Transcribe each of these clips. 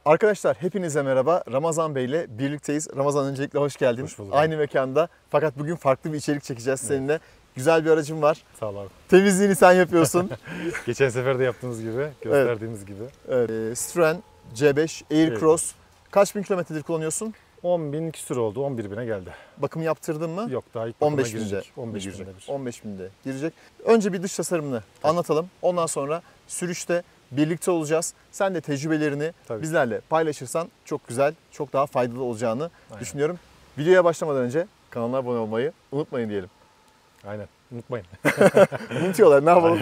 Arkadaşlar hepinize merhaba. Ramazan Bey ile birlikteyiz. Ramazan, öncelikle hoş geldin. Hoş bulduk. Aynı mekanda fakat bugün farklı bir içerik çekeceğiz seninle. Güzel bir aracım var. Sağ ol abi. Temizliğini sen yapıyorsun. Geçen sefer de yaptığımız gibi, gösterdiğimiz gibi. Evet. Citroen C5 Aircross. Kaç bin kilometredir kullanıyorsun? 10.000 küsür oldu, 11.000'e geldi. Bakım yaptırdın mı? Yok, daha ilk bakıma 15 binde. girecek. 15 binde bir. 15 binde girecek. Önce bir dış tasarımını anlatalım. Ondan sonra sürüşte birlikte olacağız. Sen de tecrübelerini Tabii. bizlerle paylaşırsan çok güzel, çok daha faydalı olacağını düşünüyorum. Videoya başlamadan önce kanala abone olmayı unutmayın diyelim. Aynen, unutmayın. Unutuyorlar, ne yapalım?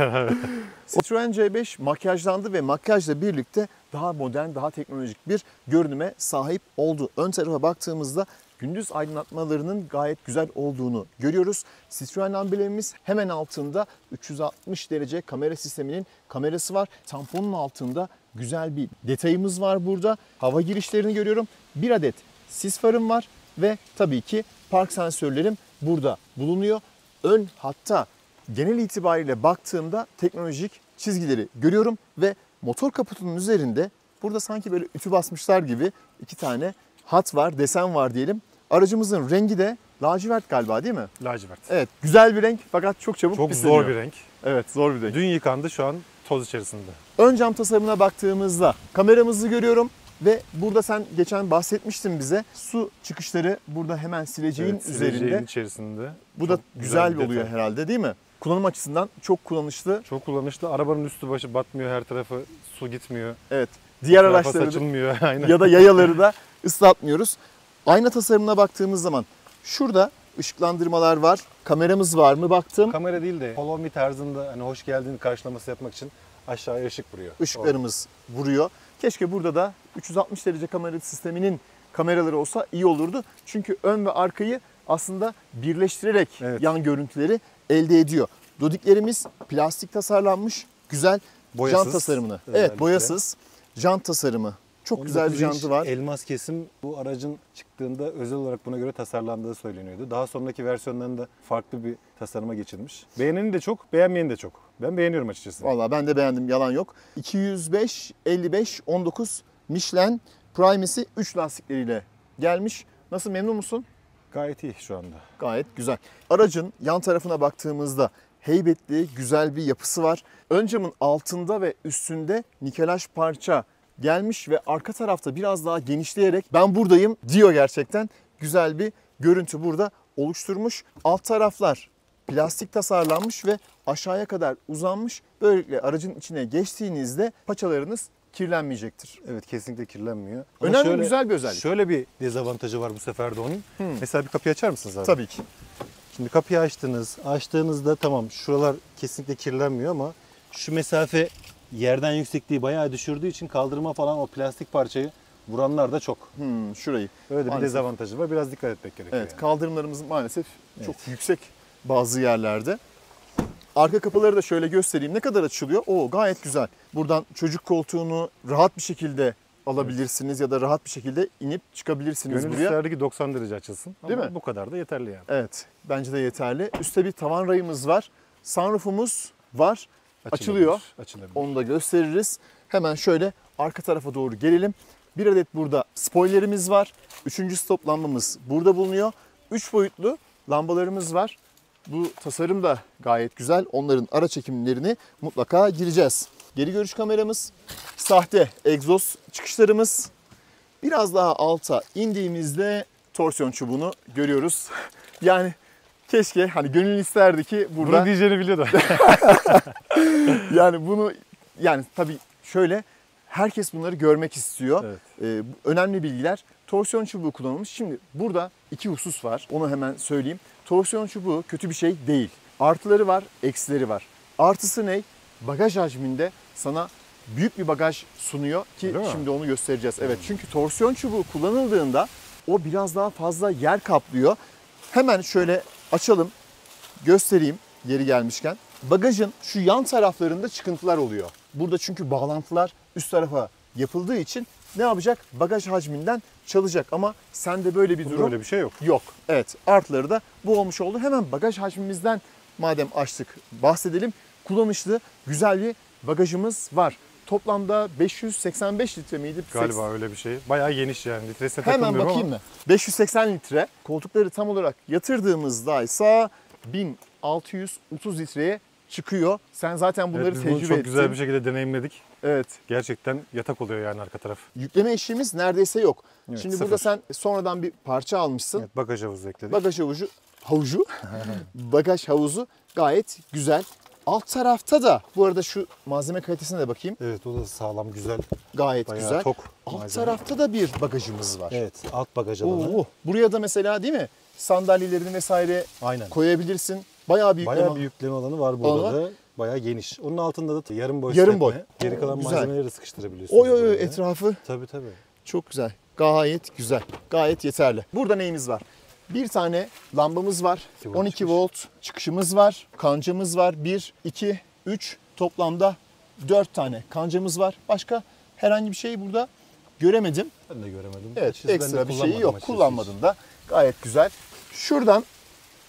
Citroen C5 makyajlandı ve makyajla birlikte daha modern, daha teknolojik bir görünüme sahip oldu. Ön tarafa baktığımızda gündüz aydınlatmalarının gayet güzel olduğunu görüyoruz. Citroen amblemimiz hemen altında 360 derece kamera sisteminin kamerası var. Tamponun altında güzel bir detayımız var burada. Hava girişlerini görüyorum. Bir adet sis farım var ve tabii ki park sensörlerim burada bulunuyor. Ön hatta genel itibariyle baktığımda teknolojik çizgileri görüyorum ve motor kaputunun üzerinde burada sanki böyle ütü basmışlar gibi iki tane hat var, desen var diyelim. Aracımızın rengi de lacivert galiba, değil mi? Lacivert. Evet, güzel bir renk fakat çok çabuk Çok pisleniyor. zor bir renk. Evet, zor bir renk. Dün yıkandı, şu an toz içerisinde. Ön cam tasarımına baktığımızda kameramızı görüyorum ve burada sen geçen bahsetmiştin bize. Su çıkışları burada hemen sileceğin Evet, üzerinde. sileceğin içerisinde. Bu da Çok güzel bir oluyor detay. herhalde, değil mi? Kullanım açısından çok kullanışlı. Çok kullanışlı. Arabanın üstü başı batmıyor, her tarafı su gitmiyor. Evet. Diğer Tarafa araçları saçılmıyor. Aynen. ya da yayaları da ıslatmıyoruz. Ayna tasarımına baktığımız zaman şurada ışıklandırmalar var. Kameramız var mı baktım. Kamera değil de follow me tarzında, hani hoş geldin karşılaması yapmak için aşağıya ışık vuruyor. Işıklarımız vuruyor. Keşke burada da 360 derece kamera sisteminin kameraları olsa iyi olurdu. Çünkü ön ve arkayı aslında birleştirerek yan görüntüleri elde ediyor. Dodiklerimiz plastik tasarlanmış, güzel Boyasız, jant tasarımını. özellikle. Evet, boyasız jant tasarımı. Çok güzel bir 19 inç jantı var. Elmas kesim bu aracın çıktığında özel olarak buna göre tasarlandığı söyleniyordu. Daha sonraki versiyonlarında farklı bir tasarıma geçilmiş. Beğeneni de çok, beğenmeyeni de çok. Ben beğeniyorum açıkçası. Vallahi ben de beğendim, yalan yok. 205, 55, 19 Michelin Primacy 3 lastikleriyle gelmiş. Nasıl, memnun musun? Gayet iyi şu anda. Gayet güzel. Aracın yan tarafına baktığımızda heybetli, güzel bir yapısı var. Ön camın altında ve üstünde nikelaj parça gelmiş ve arka tarafta biraz daha genişleyerek ben buradayım diyor gerçekten. Güzel bir görüntü burada oluşturmuş. Alt taraflar plastik tasarlanmış ve aşağıya kadar uzanmış. Böylelikle aracın içine geçtiğinizde paçalarınız kirlenmeyecektir. Evet, kesinlikle kirlenmiyor. Ama Önemli, güzel bir özellik. Şöyle bir dezavantajı var bu sefer de onun. Mesela bir kapıyı açar mısınız abi? Tabii ki. Şimdi kapıyı açtığınızda tamam şuralar kesinlikle kirlenmiyor ama şu mesafe yerden yüksekliği bayağı düşürdüğü için kaldırma falan o plastik parçayı vuranlar da çok. Şurayı. Öyle bir Maalesef. dezavantajı var. Biraz dikkat etmek gerekiyor. Evet, yani. kaldırımlarımız maalesef çok yüksek bazı yerlerde. Arka kapıları da şöyle göstereyim. Ne kadar açılıyor? Oo, gayet güzel. Buradan çocuk koltuğunu rahat bir şekilde alabilirsiniz ya da rahat bir şekilde inip çıkabilirsiniz Gönül buraya. isterdi ki 90 derece açılsın. Değil Ama mi? bu kadar da yeterli yani. Evet, bence de yeterli. Üstte bir tavan rayımız var. Sunroofumuz var. Açılıyor. Açılabilir. Onu da gösteririz. Hemen şöyle arka tarafa doğru gelelim. Bir adet burada spoilerimiz var. 3. stop lambamız burada bulunuyor. 3 boyutlu lambalarımız var. Bu tasarım da gayet güzel. Onların ara çekimlerini mutlaka gireceğiz. Geri görüş kameramız, sahte egzoz çıkışlarımız. Biraz daha alta indiğimizde torsiyon çubuğunu görüyoruz. Yani keşke, hani gönül isterdi ki burada... Bunu diyeceğini biliyordu. Yani bunu, yani tabii şöyle, herkes bunları görmek istiyor. Evet. Önemli bilgiler. Torsiyon çubuğu kullanılmış. Şimdi burada iki husus var. Onu hemen söyleyeyim. Torsiyon çubuğu kötü bir şey değil. Artıları var, eksileri var. Artısı ne? Bagaj hacminde sana büyük bir bagaj sunuyor ki şimdi onu göstereceğiz. Evet, çünkü torsiyon çubuğu kullanıldığında o biraz daha fazla yer kaplıyor. Hemen şöyle açalım, göstereyim yeri gelmişken. Bagajın şu yan taraflarında çıkıntılar oluyor. Burada çünkü bağlantılar üst tarafa yapıldığı için ne yapacak? Bagaj hacminden çalacak ama sende böyle bir durum Böyle bir şey yok. yok. Evet, artıları da bu olmuş oldu. Hemen bagaj hacmimizden madem açtık bahsedelim. Kullanışlı, güzel bir bagajımız var. toplamda 585 litre miydi? Galiba öyle bir şey. Bayağı geniş yani. Litresine Hemen takılmıyorum bakayım ama. mı? 580 litre. Koltukları tam olarak yatırdığımızda ise 1630 litreye çıkıyor. Sen zaten bunları Evet, biz bunu tecrübe çok ettin. güzel bir şekilde deneyimledik. Evet. Gerçekten yatak oluyor yani arka taraf. Yükleme işimiz neredeyse yok. Evet, Şimdi sıfır. burada sen sonradan bir parça almışsın. Evet, bagaj havuzu ekledik. Bagaj havucu, bagaj havuzu gayet güzel. Alt tarafta da bu arada şu malzeme kalitesine de bakayım. Evet, o da sağlam, güzel. Gayet Bayağı güzel. tok Alt malzeme. tarafta da bir bagajımız var. Evet, alt bagaj alanı. Oo, buraya da mesela değil mi? Sandalyelerini vesaire Aynen. koyabilirsin. Bayağı büyük Bayağı bir yükleme alanı var burada Alanı da. Bayağı geniş. Onun altında da yarım boy Yarım stepne. boy. Geri kalan Güzel. malzemeleri de sıkıştırabiliyorsun. Oy oy oy, etrafı Tabii tabii. çok güzel. Gayet güzel. Gayet yeterli. Burada neyimiz var? Bir tane lambamız var. 12 volt 12 çıkış. volt çıkışımız var. Kancamız var. 1, 2, 3 toplamda 4 tane kancamız var. Başka herhangi bir şey burada göremedim. Ben de göremedim. Evet, Açıkçası ben de ekstra bir şeyi kullanmadım yok. açıkçası Kullanmadın da gayet güzel. Şuradan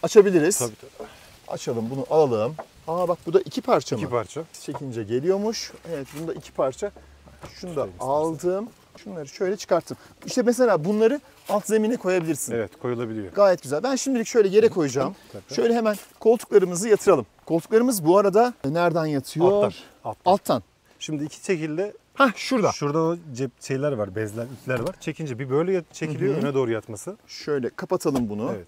açabiliriz. hiç. Tabii tabii. Açalım, bunu alalım. Aa bak, bu da 2 parça mı? İki parça. Çekince geliyormuş. Evet, bunda 2 parça. Şunu da Şöyle istersen. aldım. Şunları şöyle çıkarttım. İşte mesela bunları alt zemine koyabilirsin. Evet, koyulabiliyor. Gayet güzel. Ben şimdilik şöyle yere koyacağım. Tabii. Şöyle hemen koltuklarımızı yatıralım. Koltuklarımız bu arada nereden yatıyor? Alttan. Alttan. Şimdi iki şekilde Hah, şurada. şurada o cep şeyler var, bezler, ipler var. Çekince bir böyle çekiliyor, öne doğru yatması. Şöyle kapatalım bunu. Evet.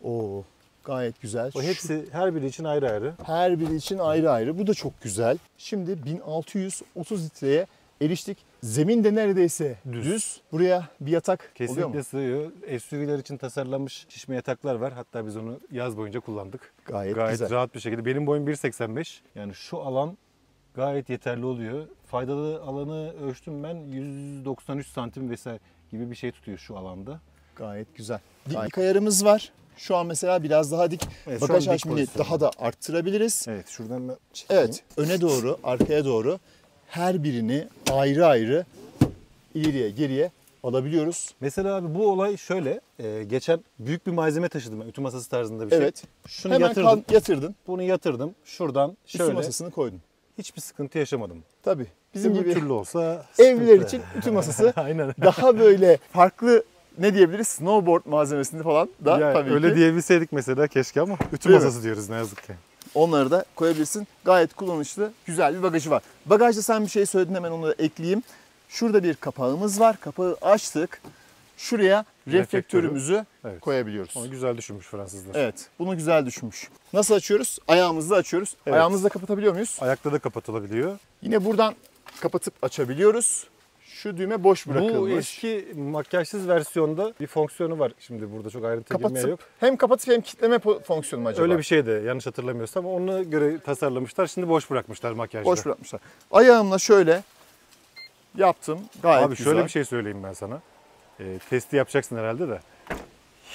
Oo, gayet güzel. O hepsi her biri için ayrı ayrı. Her biri için ayrı ayrı. Bu da çok güzel. Şimdi 1630 litreye eriştik. Zemin de neredeyse düz. Buraya bir yatak oluyor mu? Kesinlikle sığıyor. SUV'ler için tasarlanmış şişme yataklar var. Hatta biz onu yaz boyunca kullandık. Gayet Gayet güzel. rahat bir şekilde. Benim boyum 1.85. Yani şu alan gayet yeterli oluyor. Faydalı alanı ölçtüm ben. 193 santim vesaire gibi bir şey tutuyor şu alanda. Gayet güzel. Diklik ayarımız var. Şu an mesela biraz daha dik. Evet, şu Bagaj an dik hacmini pozisyonda. daha da arttırabiliriz. Evet, şuradan ben çekeyim. Evet, öne doğru, arkaya doğru her birini ayrı ayrı ileriye geriye alabiliyoruz. Mesela abi bu olay şöyle. Geçen büyük bir malzeme taşıdım ben. Ütü masası tarzında bir şey. Evet. Şunu Hemen yatırdım. yatırdın. Bunu yatırdım. Şuradan Üstü şöyle masasını koydun. hiçbir sıkıntı yaşamadım. Tabii. Bizim Öbür gibi türlü olsa evliler sıkıntı. için ütü masası Aynen. daha böyle farklı, ne diyebiliriz? Snowboard malzemesini falan da Yani tabii öyle ki diyebilseydik mesela keşke ama ütü Değil mi? masası diyoruz ne yazık ki. onları da koyabilirsin. Gayet kullanışlı, güzel bir bagajı var. Bagajda sen bir şey söyledin, hemen onu da ekleyeyim. Şurada bir kapağımız var. Kapağı açtık. Şuraya reflektörümüzü Evet. koyabiliyoruz. Onu güzel düşünmüş Fransızlar. Evet, bunu güzel düşünmüş. Nasıl açıyoruz? Ayağımızla açıyoruz. Evet. Ayağımızla kapatabiliyor muyuz? Ayakta da kapatılabiliyor. Yine buradan kapatıp açabiliyoruz. Şu düğme boş bırakılmış. Bu eski makyajsız versiyonda bir fonksiyonu var. Şimdi burada çok ayrıntıya girmeye yok. kapatıp hem kapatıp hem kitleme fonksiyonu mu acaba? Öyle bir şey de yanlış hatırlamıyorsam ona göre tasarlamışlar. Şimdi boş bırakmışlar makyajda. Boş bırakmışlar. Ayağımla şöyle yaptım. Gayet Abi güzel. şöyle bir şey söyleyeyim ben sana. Testi yapacaksın herhalde de.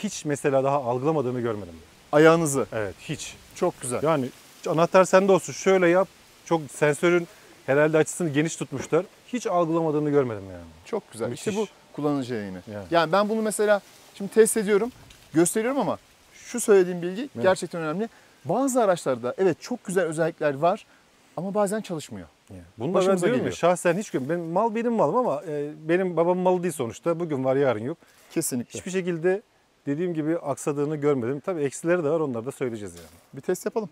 Hiç mesela daha algılamadığını görmedim. Ayağınızı. Evet, hiç. Çok güzel. Yani anahtar sende olsun. Şöyle yap. Çok sensörün herhalde açısını geniş tutmuşlar. Hiç algılamadığını görmedim yani. Çok güzel. Müthiş. İşte bu kullanıcı yayını. Yani. Yani ben bunu mesela şimdi test ediyorum, gösteriyorum ama şu söylediğim bilgi Evet. gerçekten önemli. Bazı araçlarda evet çok güzel özellikler var ama bazen çalışmıyor. Bunu da ben Başımıza diyorum ya, geliyor. şahsen hiç görmedim. Mal benim malım ama benim babamın malı değil sonuçta. Bugün var yarın yok. Kesinlikle. Hiçbir şekilde dediğim gibi aksadığını görmedim. Tabii eksileri de var, onları da söyleyeceğiz yani. Bir test yapalım.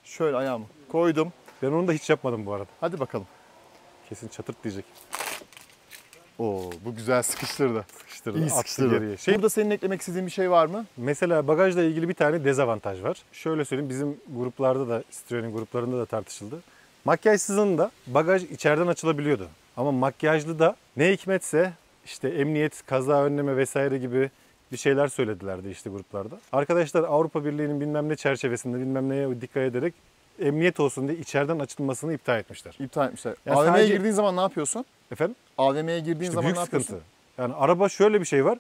Şöyle ayağımı koydum. Ben onu da hiç yapmadım bu arada. Hadi bakalım. Kesin çatırt diyecek. Oo, bu güzel sıkıştırdı. Sıkıştırdı, İyi attı sıkıştırdı. geriye. Burada senin eklemek istediğin bir şey var mı? Mesela bagajla ilgili bir tane dezavantaj var. Şöyle söyleyeyim, bizim gruplarda da, Citroen'in gruplarında da tartışıldı. Makyajsızın da bagaj içeriden açılabiliyordu. Ama makyajlı da ne hikmetse işte emniyet, kaza önleme vesaire gibi bir şeyler söyledilerdi işte gruplarda. Arkadaşlar Avrupa Birliği'nin bilmem ne çerçevesinde bilmem neye dikkat ederek emniyet olsun diye içeriden açılmasını iptal etmişler. İptal etmişler. Ya AVM'ye sadece- girdiğin zaman ne yapıyorsun? Efendim? AVM'ye girdiğin İşte zaman büyük ne yapıyorsun? sıkıntı. Yani araba şöyle bir şey var.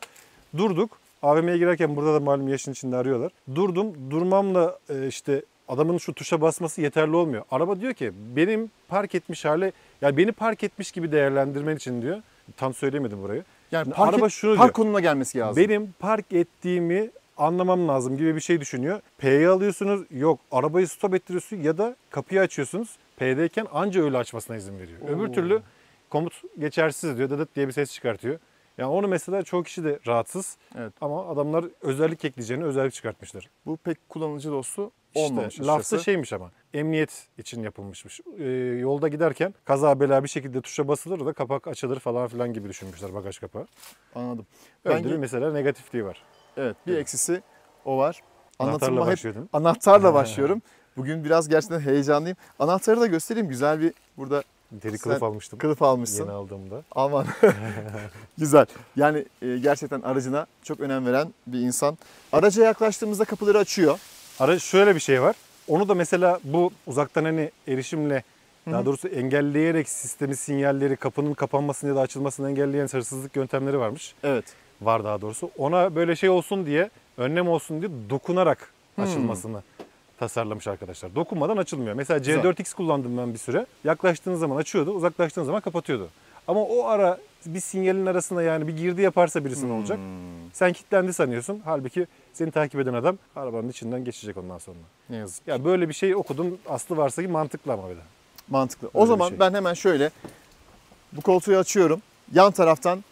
Durduk. AVM'ye girerken burada da malum yaşın içinde arıyorlar. Durdum. Durmamla işte adamın şu tuşa basması yeterli olmuyor. Araba diyor ki benim park etmiş hale, yani beni park etmiş gibi değerlendirmen için diyor. Tam söyleyemedim burayı. Yani Şimdi park, araba şunu park diyor. konumuna gelmesi lazım. Benim park ettiğimi anlamam lazım gibi bir şey düşünüyor. P'yi alıyorsunuz. Yok. Arabayı stop ettiriyorsun ya da kapıyı açıyorsunuz. P'deyken anca öyle açmasına izin veriyor. Öbür türlü komut geçersiz diyor. Dıdıt diye bir ses çıkartıyor. Yani onu mesela çoğu kişi de rahatsız. Evet. Ama adamlar özellik ekleyeceğini özellik çıkartmışlar. Bu pek kullanıcı dostu İşte olmamış lafta açıkçası. şeymiş ama emniyet için yapılmışmış. Yolda giderken kaza bela bir şekilde tuşa basılır da kapak açılır falan filan gibi düşünmüşler bagaj kapağı. Anladım. Öyle bir mesela negatifliği var. Evet, bir eksisi o var. Anahtarla Anlatımıma hep başlıyordun. anahtarla başlıyorum. Bugün biraz gerçekten heyecanlıyım. Anahtarı da göstereyim. Güzel bir burada Deri kılıf almıştım. kılıf almışsın. Yeni aldığımda. Aman. Güzel. Yani gerçekten aracına çok önem veren bir insan. Araca yaklaştığımızda kapıları açıyor. Şöyle bir şey var. Onu da mesela bu uzaktan hani erişimle daha doğrusu engelleyerek sistemi sinyalleri kapının kapanmasını ya da açılmasını engelleyen hırsızlık yöntemleri varmış. Evet. Var daha doğrusu. Ona böyle şey olsun diye, önlem olsun diye dokunarak açılmasını tasarlamış arkadaşlar. Dokunmadan açılmıyor. Mesela Güzel. C4X kullandım ben bir süre. Yaklaştığınız zaman açıyordu, uzaklaştığınız zaman kapatıyordu. Ama o ara bir sinyalin arasına yani bir girdi yaparsa birisinin olacak. Sen kilitlendi sanıyorsun. Halbuki seni takip eden adam arabanın içinden geçecek ondan sonra. Ne yazık. Ya böyle bir şey okudum. Aslı varsa ki mantıklı ama bir de. Mantıklı. Öyle O bir zaman şey. ben hemen şöyle bu koltuğu açıyorum. Yan taraftan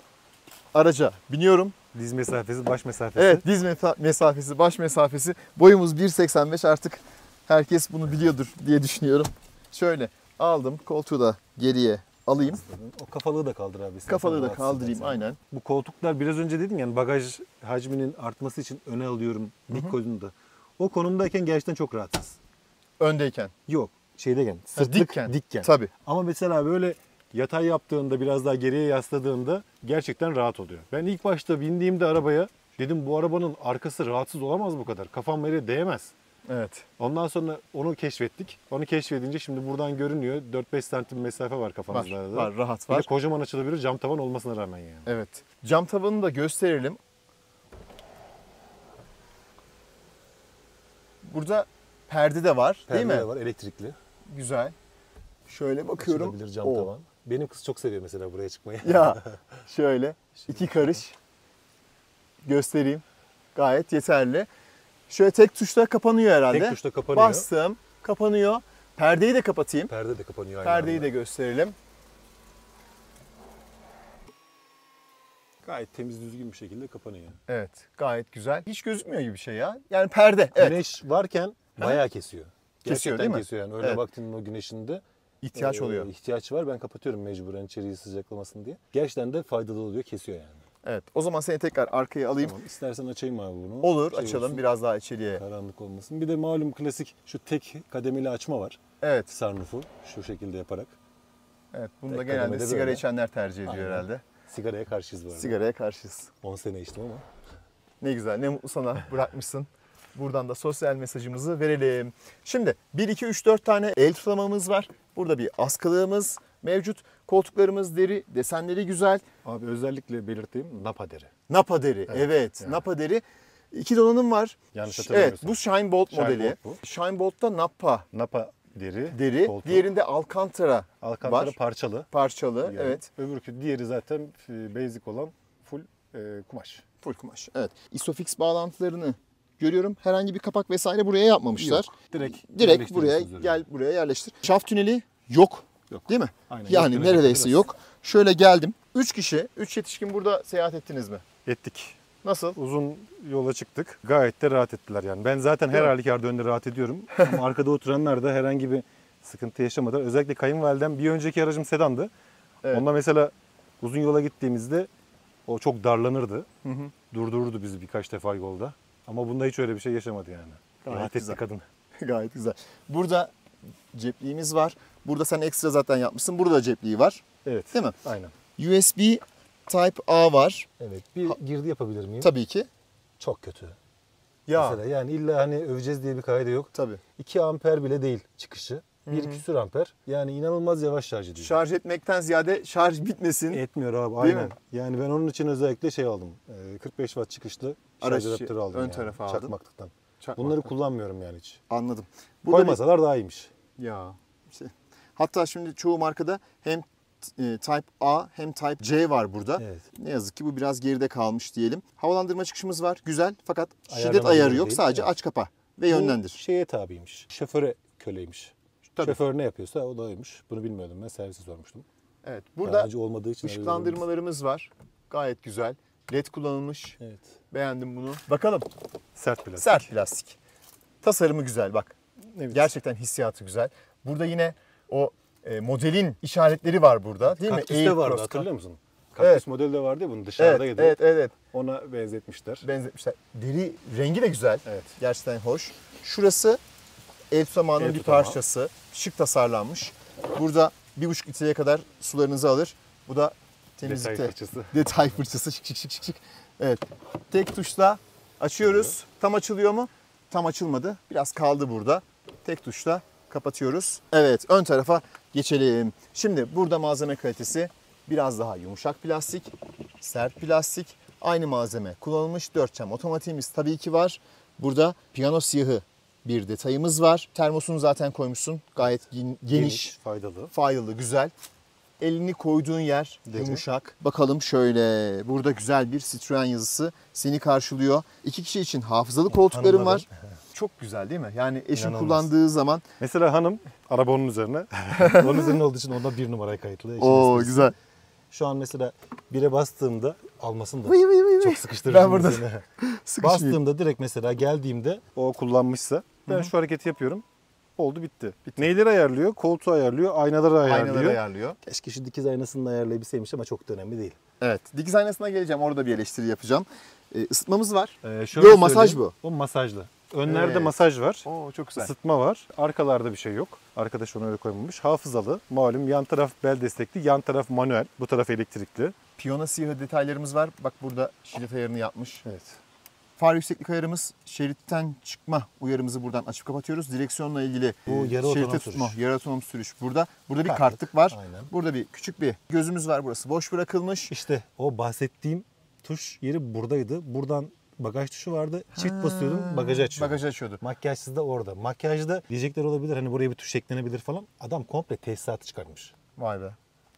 araca biniyorum. Diz mesafesi, baş mesafesi. Evet, diz mesafesi, baş mesafesi. Boyumuz 1.85, artık herkes bunu biliyordur diye düşünüyorum. Şöyle aldım, koltuğu da geriye alayım. O kafalığı da kaldır abi. Kafalığı da kaldırayım aynen. Bu koltuklar biraz önce dedin yani bagaj hacminin artması için öne alıyorum dik konumda. O konumdayken gerçekten çok rahatsız. Öndeyken. Yok şeydeyken sırtlık dikken. Tabii. Ama mesela böyle yatay yaptığında biraz daha geriye yasladığında gerçekten rahat oluyor. Ben ilk başta bindiğimde arabaya dedim bu arabanın arkası rahatsız olamaz bu kadar. Kafam yere değemez. Evet. Ondan sonra onu keşfettik. Onu keşfedince şimdi buradan görünüyor. 4-5 santim mesafe var Var, kafamızda. var, rahat Bir de var. kocaman açılabilir cam tavan olmasına rağmen yani. Evet. Cam tavanını da gösterelim. Burada perde de var, değil mi? Perde de var elektrikli. Güzel. Şöyle bakıyorum. Açılabilir cam Oo. tavan. Benim kız çok seviyor mesela buraya çıkmayı. Ya şöyle 2 karış göstereyim. Gayet yeterli. Şöyle tek tuşla kapanıyor herhalde. Tek tuşla kapanıyor. Bastım, kapanıyor. Perdeyi de kapatayım. Perde de kapanıyor aynı Perdeyi anda. de gösterelim. Gayet temiz düzgün bir şekilde kapanıyor. Evet, gayet güzel. Hiç gözükmüyor gibi bir şey ya. Yani perde. Evet. Güneş varken bayağı kesiyor. Kesiyor, Gerçekten değil mi? kesiyor yani. Öyle Evet. vaktinin o güneşinde İhtiyaç oluyor. İhtiyaç var. Ben kapatıyorum mecburen içeriği sıcaklamasın diye. Gerçekten de faydalı oluyor. Kesiyor yani. Evet. O zaman seni tekrar arkaya alayım. Tamam. İstersen açayım abi bunu. Olur, Şey açalım olsun, biraz daha içeriye. karanlık olmasın. Bir de malum klasik şu tek kademeli açma var. Evet. Sunroof'u şu şekilde yaparak. Evet. Bunu da Tek genelde kademede sigara böyle. içenler tercih ediyor Aynen. herhalde. Sigaraya karşıyız bu arada. Sigaraya karşıyız. 10 sene içtim ama. Ne güzel, ne mutlu sana bırakmışsın. Buradan da sosyal mesajımızı verelim. Şimdi 1, 2, 3, 4 tane el tutamamız var. Burada bir askılığımız mevcut. Koltuklarımız deri, desenleri güzel. Abi özellikle belirteyim Napa deri. Napa deri, evet. yani. Napa deri. 2 donanım var. Yanlış Evet, hatırlamıyorsam. bu Shine Bolt Shine modeli. Bolt bu. Shine Bolt'ta Napa Napa deri. deri. koltuk. Diğerinde Alcantara Alcantara var. parçalı. Parçalı, Yani evet. Öbürkü diğeri zaten basic olan full kumaş. Full kumaş, evet. Isofix bağlantılarını görüyorum. Herhangi bir kapak vesaire buraya yapmamışlar. Yok, direkt Direkt buraya yerleştiriyorsunuz buraya yerleştir. Şaft tüneli yok. Yok. Değil mi? Aynen, Yani yok, neredeyse biraz. yok. Şöyle geldim. 3 kişi, 3 yetişkin burada seyahat ettiniz mi? Ettik. Nasıl? Uzun yola çıktık. Gayet de rahat ettiler yani. Ben zaten her Değil mi? halükarda önde rahat ediyorum. Ama arkada oturanlar da herhangi bir sıkıntı yaşamadılar. Özellikle kayınvalidem bir önceki aracım sedandı. Evet. Onda mesela uzun yola gittiğimizde o çok darlanırdı. Durdururdu bizi birkaç defa yolda. Ama bunda hiç öyle bir şey yaşamadı yani. Gayet Rahat güzel. etti kadın. Gayet güzel. Burada cepliğimiz var. Burada sen ekstra zaten yapmışsın. Burada da cepliği var. Evet. Değil mi? Aynen. USB Type A var. Evet. Bir girdi yapabilir miyim? Tabii ki. Çok kötü. Ya. Mesela yani illa hani öveceğiz diye bir kaide yok. Tabii. 2 amper bile değil çıkışı. 1 küsür amper. Yani inanılmaz yavaş şarj ediyor. Şarj etmekten ziyade şarj bitmesin. Etmiyor abi Değil aynen. mi? Yani ben onun için özellikle şey aldım. 45 watt çıkışlı Araç şarj adaptörü aldım ön yani. tarafa aldın. Çakmaklıktan. Çakmaktan. Bunları kullanmıyorum yani hiç. Anladım. Burada Koymasalar daha iyiymiş. Ya. İşte. Hatta şimdi çoğu markada hem Type A hem Type C var burada. Evet. Ne yazık ki bu biraz geride kalmış diyelim. Havalandırma çıkışımız var. Güzel. Fakat şiddet Ayarlama ayarı değil, yok. değil. Sadece Evet. aç kapa ve Bu yönlendir. şeye tabiymiş. Şoföre köleymiş. Tabii Tabii. Şoför ne yapıyorsa o da oymuş. Bunu bilmiyordum, ben servise sormuştum. Evet. Daha Burada önce olmadığı için ışıklandırmalarımız var. Gayet güzel. LED kullanılmış. evet. Beğendim bunu. Bakalım. Sert plastik. Sert plastik. Tasarımı güzel bak. Evet. Gerçekten hissiyatı güzel. Burada yine o modelin işaretleri var burada değil mi? Kaktüste vardı, Cross- hatırlıyor musun? Kaktüs Evet. modeli de vardı ya bunun, Evet, dışarıdaydı. evet. Ona benzetmişler. Benzetmişler. Deri rengi de güzel. Evet. Gerçekten hoş. Şurası el tutamağının El bir tutamağı. parçası. Şık tasarlanmış. Burada 1,5 litreye kadar sularınızı alır. Bu da temizlikte. Detay fırçası. Detay fırçası. Şık şık şık şık şık. Evet. Tek tuşla açıyoruz. Tam açılıyor mu? Tam açılmadı. Biraz kaldı burada. Tek tuşla kapatıyoruz. Evet, ön tarafa geçelim. Şimdi burada malzeme kalitesi biraz daha yumuşak plastik, sert plastik. Aynı malzeme kullanılmış. 4 cam otomatiğimiz tabii ki var. Burada piyano siyahı bir detayımız var. Termosunu zaten koymuşsun. Gayet geniş, faydalı. faydalı, güzel. Elini koyduğun yer Deri. yumuşak. Bakalım şöyle, burada güzel bir Citroen yazısı seni karşılıyor. 2 kişi için hafızalı koltuklarım hanımla var. Çok güzel değil mi? Yani eşin İnanılmaz. kullandığı zaman. Mesela hanım araba onun üzerine. Onun üzerine olduğu için onda 1 numaraya kayıtlı. Eşim Oo istesi. güzel. Şu an mesela 1'e bastığımda almasın da Vıy vıy vıy vıy. çok sıkıştırıcı. Ben burada mesela. sıkışmayayım. Bastığımda direkt mesela geldiğimde o kullanmışsa ben şu hareketi yapıyorum. Oldu bitti. Neyleri ayarlıyor? Koltuğu ayarlıyor, aynaları ayarlıyor. Aynaları ayarlıyor. Keşke şu dikiz aynasını da ayarlayabilseymiş ama çok da önemli değil. Evet. Dikiz aynasına geleceğim. Orada bir eleştiri yapacağım. Isıtmamız var. Şöyle Yo, masaj söyleyeyim, bu. O masajlı. Önlerde Evet. masaj var. Oo çok güzel. Isıtma var. Arkalarda bir şey yok. Arkadaş onu öyle koymamış. Hafızalı. Malum yan taraf bel destekli, yan taraf manuel. Bu taraf elektrikli. Piyano siyahı detaylarımız var. Bak burada şerit ayarını yapmış. Evet. Far yükseklik ayarımız, şeritten çıkma uyarımızı buradan açıp kapatıyoruz. Direksiyonla ilgili Bu yarı şerite otonom tutma, sürüş. yarı otonom sürüş. Burada bir Kartlık. kartlık var. Aynen. Burada bir küçük bir gözümüz var. Burası boş bırakılmış. İşte o bahsettiğim tuş yeri buradaydı. Buradan bagaj tuşu vardı. Çift basıyordum, bagajı açıyordu. Bagajı açıyordu. Makyajsız da orada. Makyajda diyecekler olabilir, hani buraya bir tuş eklenebilir falan. Adam komple tesisatı çıkarmış. Vay be.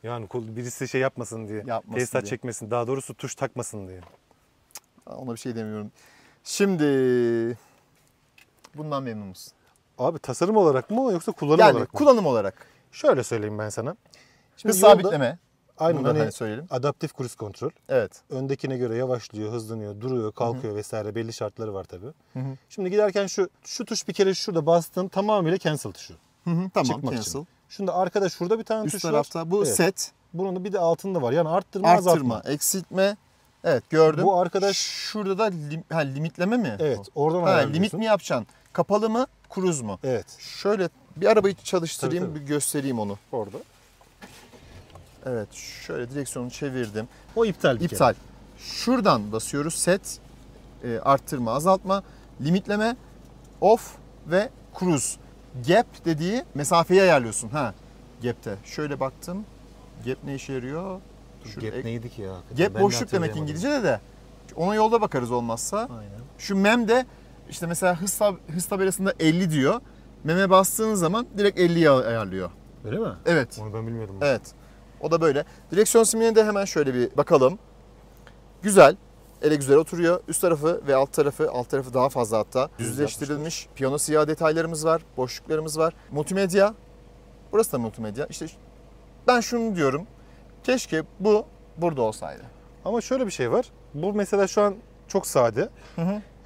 Yani birisi şey yapmasın diye. Yapmasın tesisat diye. çekmesin. Daha doğrusu tuş takmasın diye. Ona bir şey demiyorum. Şimdi bundan memnun musun? Abi tasarım olarak mı yoksa kullanım Yani olarak mı? kullanım olarak. Şöyle söyleyeyim ben sana. Şimdi Hız yolda- sabitleme. Aynen Bunu da hani hani söyleyelim. adaptif cruise kontrol. Evet. Öndekine göre yavaşlıyor, hızlanıyor, duruyor, kalkıyor vesaire, belli şartları var tabii. Hı hı. Şimdi giderken şu tuş bir kere şurada bastın, tamamıyla cancel tuşu. Tamam, Çıkmak cancel. için. Şimdi arkada şurada bir tane Üst tuş tarafta var. bu Evet. set, Bunun da bir de altında var. Yani arttırma, arttırma, azaltma. eksiltme. Evet gördüm. Bu arkadaş- şurada da limitleme mi? Evet, oradan Ha, ayarlıyorsun. limit mi yapacaksın? Kapalı mı, cruise mu? Evet, Şöyle bir arabayı çalıştırayım, Tabii, tabii. bir göstereyim onu. orada. Evet, şöyle direksiyonu çevirdim. O iptal bir İptal. Şuradan basıyoruz. Set, arttırma, azaltma, limitleme, off ve cruise. Gap dediği mesafeyi ayarlıyorsun. Ha, gap'te. Şöyle baktım. Gap ne işe yarıyor? kere. Şurada Gap neydi ki ya? hakikaten? Gap Ben de boşluk demek hatırlayamadım. İngilizce'de de. Ona yolda bakarız olmazsa. Aynen. Şu mem de işte mesela hız tabelasında 50 diyor. Meme bastığın zaman direkt 50'ye ayarlıyor. Öyle mi? Evet. Onu ben bilmiyordum. Evet. O da böyle. Direksiyon simine de hemen şöyle bir bakalım. Güzel. Ele güzel oturuyor. Üst tarafı ve alt tarafı daha fazla hatta düzleştirilmiş. Piyano siyah detaylarımız var. Boşluklarımız var. Multimedya. Burası da multimedya. İşte ben şunu diyorum. Keşke bu burada olsaydı. Ama şöyle bir şey var. Bu mesela şu an çok sade.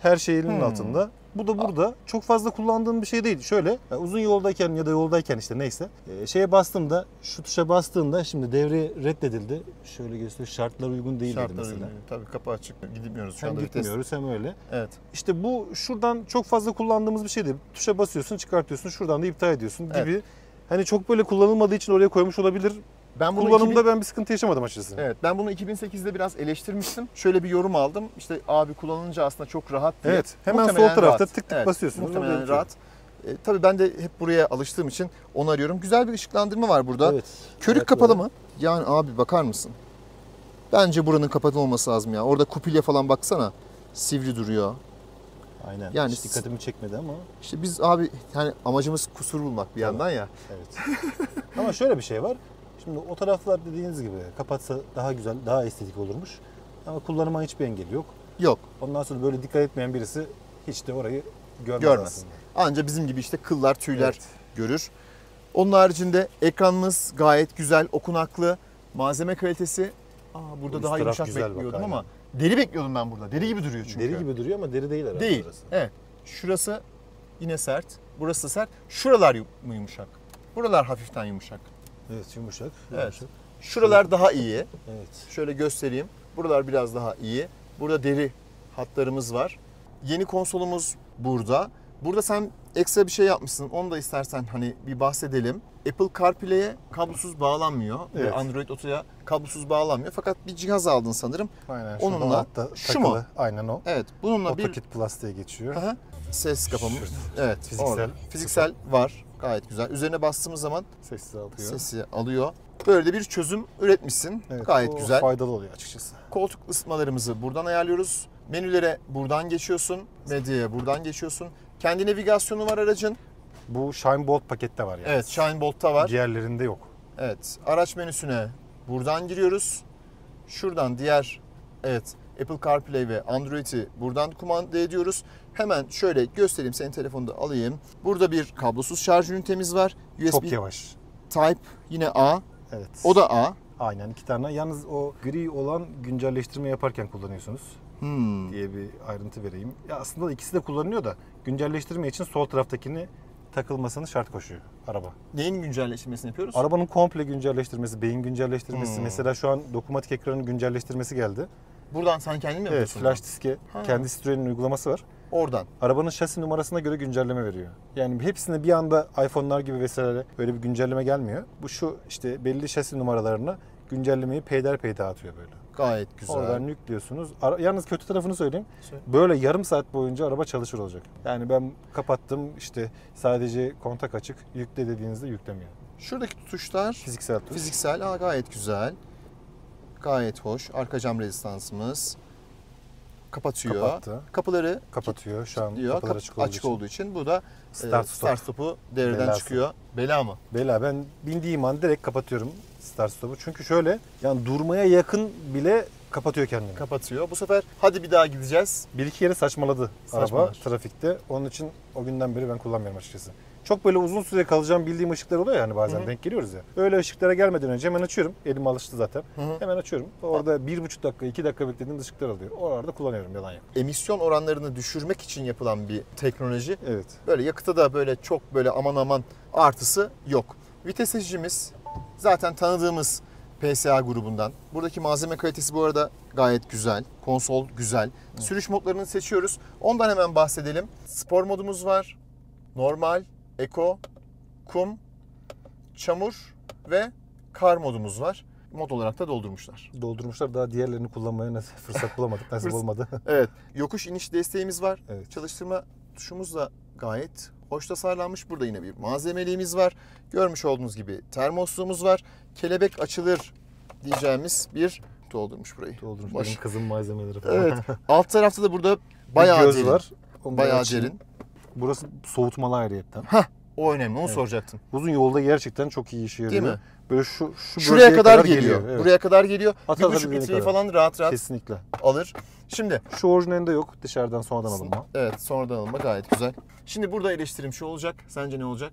Her şey elinin altında. Bu da burada. Çok fazla kullandığım bir şey değil. Şöyle uzun yoldayken ya da yoldayken işte neyse şeye bastığımda, şu tuşa bastığında şimdi devre reddedildi. Şöyle gösteriyor. Şartlar uygun değil dedi Şartlar mesela. uygun. Tabii kapı açık. Gidemiyoruz şu Hem anda. gitmiyoruz hem öyle. Evet. İşte bu şuradan çok fazla kullandığımız bir şey değil. Tuşa basıyorsun, çıkartıyorsun. Şuradan da iptal ediyorsun gibi. Evet. Hani çok böyle kullanılmadığı için oraya koymuş olabilir. Ben bunu Kullanımda ben bir sıkıntı yaşamadım açıkçası. Evet, ben bunu 2008'de biraz eleştirmiştim. Şöyle bir yorum aldım. İşte abi kullanınca aslında çok rahat diye. Evet, hemen Muhtemelen sol tarafta rahat. tık tık basıyorsunuz. Muhtemelen Orada rahat. Tabii ben de hep buraya alıştığım için onu arıyorum. Güzel bir ışıklandırma var burada. Evet. Körük Evet, kapalı böyle. mı? Yani abi bakar mısın? Bence buranın kapalı olması lazım ya. Orada kupilya falan baksana. Sivri duruyor. Aynen. Yani Hiç dikkatimi çekmedi ama. İşte biz abi yani amacımız kusur bulmak bir yandan ya. Evet. Ama şöyle bir şey var. Şimdi o taraflar dediğiniz gibi kapatsa daha güzel, daha estetik olurmuş. Ama kullanıma hiçbir engeli yok. Yok, Ondan sonra böyle dikkat etmeyen birisi hiç de orayı görmez görmez. aslında. Anca bizim gibi işte kıllar, tüyler Evet. görür. Onun haricinde ekranımız gayet güzel, okunaklı. Malzeme kalitesi, burada Bu daha üst taraf yumuşak güzel bak, bekliyordum aynen. ama deri bekliyordum ben burada. Deri gibi duruyor çünkü. Deri gibi duruyor ama deri değil herhalde Değil. burası. Evet. Şurası yine sert. Burası da sert. Şuralar mı yumuşak? Buralar hafiften yumuşak. Evet, yumuşak. Evet. Yumuşak. Şuralar daha iyi. Evet. Şöyle göstereyim. Buralar biraz daha iyi. Burada deri hatlarımız var. Yeni konsolumuz burada. Burada sen ekstra bir şey yapmışsın. Onu da istersen hani bir bahsedelim. Apple CarPlay'e kablosuz bağlanmıyor. Ve Evet. Android Auto'ya kablosuz bağlanmıyor. Fakat bir cihaz aldın sanırım. Aynen. Onunla- Onunla altta şu takılı. mu? Aynen o. Evet. Bununla AutoKit Plus diye geçiyor. Aha, ses kapamı. Şurada. Evet. Fiziksel. Orada. Fiziksel var. Gayet güzel. Üzerine bastığımız zaman Sessiz alıyor. sesi alıyor. Böyle de bir çözüm üretmişsin. Evet, Gayet o güzel. faydalı oluyor açıkçası. Koltuk ısıtmalarımızı buradan ayarlıyoruz. Menülere buradan geçiyorsun. Medyaya buradan geçiyorsun. Kendi navigasyonu var aracın. Bu Shine Bolt pakette var yani. Evet, Shine Bolt'ta var. Diğerlerinde yok. Evet, araç menüsüne buradan giriyoruz. Şuradan diğer, evet, Apple CarPlay ve Android'i buradan kumanda ediyoruz. Hemen şöyle göstereyim, senin telefonunu da alayım. Burada bir kablosuz şarj ünitemiz var. USB Çok yavaş. Type yine A. Evet. O da A. Aynen 2 tane. Yalnız o gri olan güncelleştirme yaparken kullanıyorsunuz diye bir ayrıntı vereyim. Ya aslında ikisi de kullanılıyor da güncelleştirme için sol taraftakini takılmasını şart koşuyor araba. Neyin güncelleştirmesini yapıyoruz? Arabanın komple güncelleştirmesi, beyin güncelleştirmesi. Mesela şu an dokunmatik ekranın güncelleştirmesi geldi. Buradan sen kendin mi Evet, yapıyorsun? flash diske Ha. kendi Citroen'in uygulaması var. Oradan. Arabanın şasi numarasına göre güncelleme veriyor. Yani hepsine bir anda iPhone'lar gibi vesaire böyle bir güncelleme gelmiyor. Bu şu işte belli şasi numaralarına güncellemeyi peyderpey dağıtıyor böyle. Gayet güzel. Oradan yüklüyorsunuz. Yalnız kötü tarafını söyleyeyim. Söyle. Böyle yarım saat boyunca araba çalışır olacak. Yani ben kapattım işte sadece kontak açık yükle dediğinizde yüklemiyor. Şuradaki tutuşlar Fiziksel tuş. fiziksel. Gayet güzel. Gayet hoş. Arka cam rezistansımız. Kapatıyor. Kapattı. Kapıları Kapatıyor şu an diyor. kapılar Açık olduğu için bu da Start stop. start stop'u devreden Belası. çıkıyor. Bela mı? Bela ben bindiğim an direkt kapatıyorum start stop'u. Çünkü şöyle yani durmaya yakın bile kapatıyor kendini. Kapatıyor. Bu sefer hadi bir daha gideceğiz. Bir iki kere saçmaladı araba Saçmalar. trafikte. Onun için o günden beri ben kullanmıyorum açıkçası. Çok böyle uzun süre kalacağım bildiğim ışıklar oluyor yani bazen denk geliyoruz ya. Öyle ışıklara gelmeden önce hemen açıyorum. Elim alıştı zaten. Hemen açıyorum. Orada 1,5 dakika 2 dakika beklediğim ışıklar alıyor. Oralarda kullanıyorum yalan yok. Emisyon oranlarını düşürmek için yapılan bir teknoloji. Evet. Böyle yakıta da böyle çok böyle aman aman artısı yok. Vites seçicimiz zaten tanıdığımız PSA grubundan. Buradaki malzeme kalitesi bu arada gayet güzel. Konsol güzel. Sürüş modlarını seçiyoruz. Ondan hemen bahsedelim. Spor modumuz var. Normal, Eco, kum, çamur ve kar modumuz var. Mod olarak da doldurmuşlar. Doldurmuşlar daha diğerlerini kullanmaya fırsat bulamadık. Nasip olmadı. Evet. Yokuş iniş desteğimiz var. Evet. Çalıştırma tuşumuz da gayet hoş tasarlanmış. Burada yine bir malzemeliğimiz var. Görmüş olduğunuz gibi termosluğumuz var. Kelebek açılır diyeceğimiz bir doldurmuş burayı. Doldurmuş. Boş. Benim kızım malzemeleri falan. Evet. Alt tarafta da burada Bir bayağı göz derin. var. Onu Bayağı açayım. derin. Burası soğutmalı ayrıyetten. O önemli. Onu soracaktım. Uzun yolda gerçekten çok iyi işe yarıyor. Değil mi? Böyle şu Şuraya bölgeye kadar geliyor. Evet. Buraya kadar geliyor. At 1,5 atabildiğine litreyi kadar. falan rahat Kesinlikle. alır. Şimdi Şu orijinalinde yok. Dışarıdan sonradan alınma. evet, sonradan alınma gayet güzel. Şimdi burada eleştirim şu olacak. Sence ne olacak?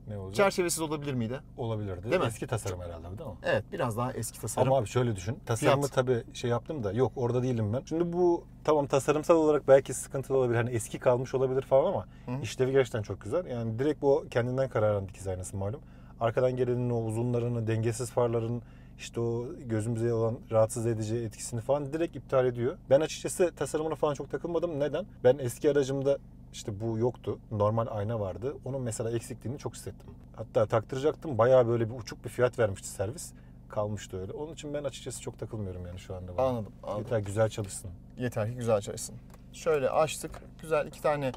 Ne olacak? Çerçevesiz olabilir miydi? Olabilirdi. Değil mi? Eski tasarım herhalde değil mi? Evet, biraz daha eski tasarım. Ama abi şöyle düşün. Tasarımı Fiyat. tabii şey yaptım da yok orada değilim ben. Şimdi bu tamam tasarımsal olarak belki sıkıntılı olabilir. Hani eski kalmış olabilir falan ama işlevi gerçekten çok güzel. Yani direkt bu kendinden kararan dikiz aynası malum. Arkadan gelenin o uzunlarını, dengesiz farların işte o gözümüze olan rahatsız edici etkisini falan direkt iptal ediyor. Ben açıkçası tasarımına falan çok takılmadım. Neden? Ben eski aracımda işte bu yoktu. Normal ayna vardı. Onun mesela eksikliğini çok hissettim. Hatta taktıracaktım. Bayağı böyle bir uçuk bir fiyat vermişti servis. Kalmıştı öyle. Onun için ben açıkçası çok takılmıyorum yani şu anda. Anladım. Yeter güzel çalışsın. Yeter ki güzel çalışsın. Şöyle açtık. Güzel 2 tane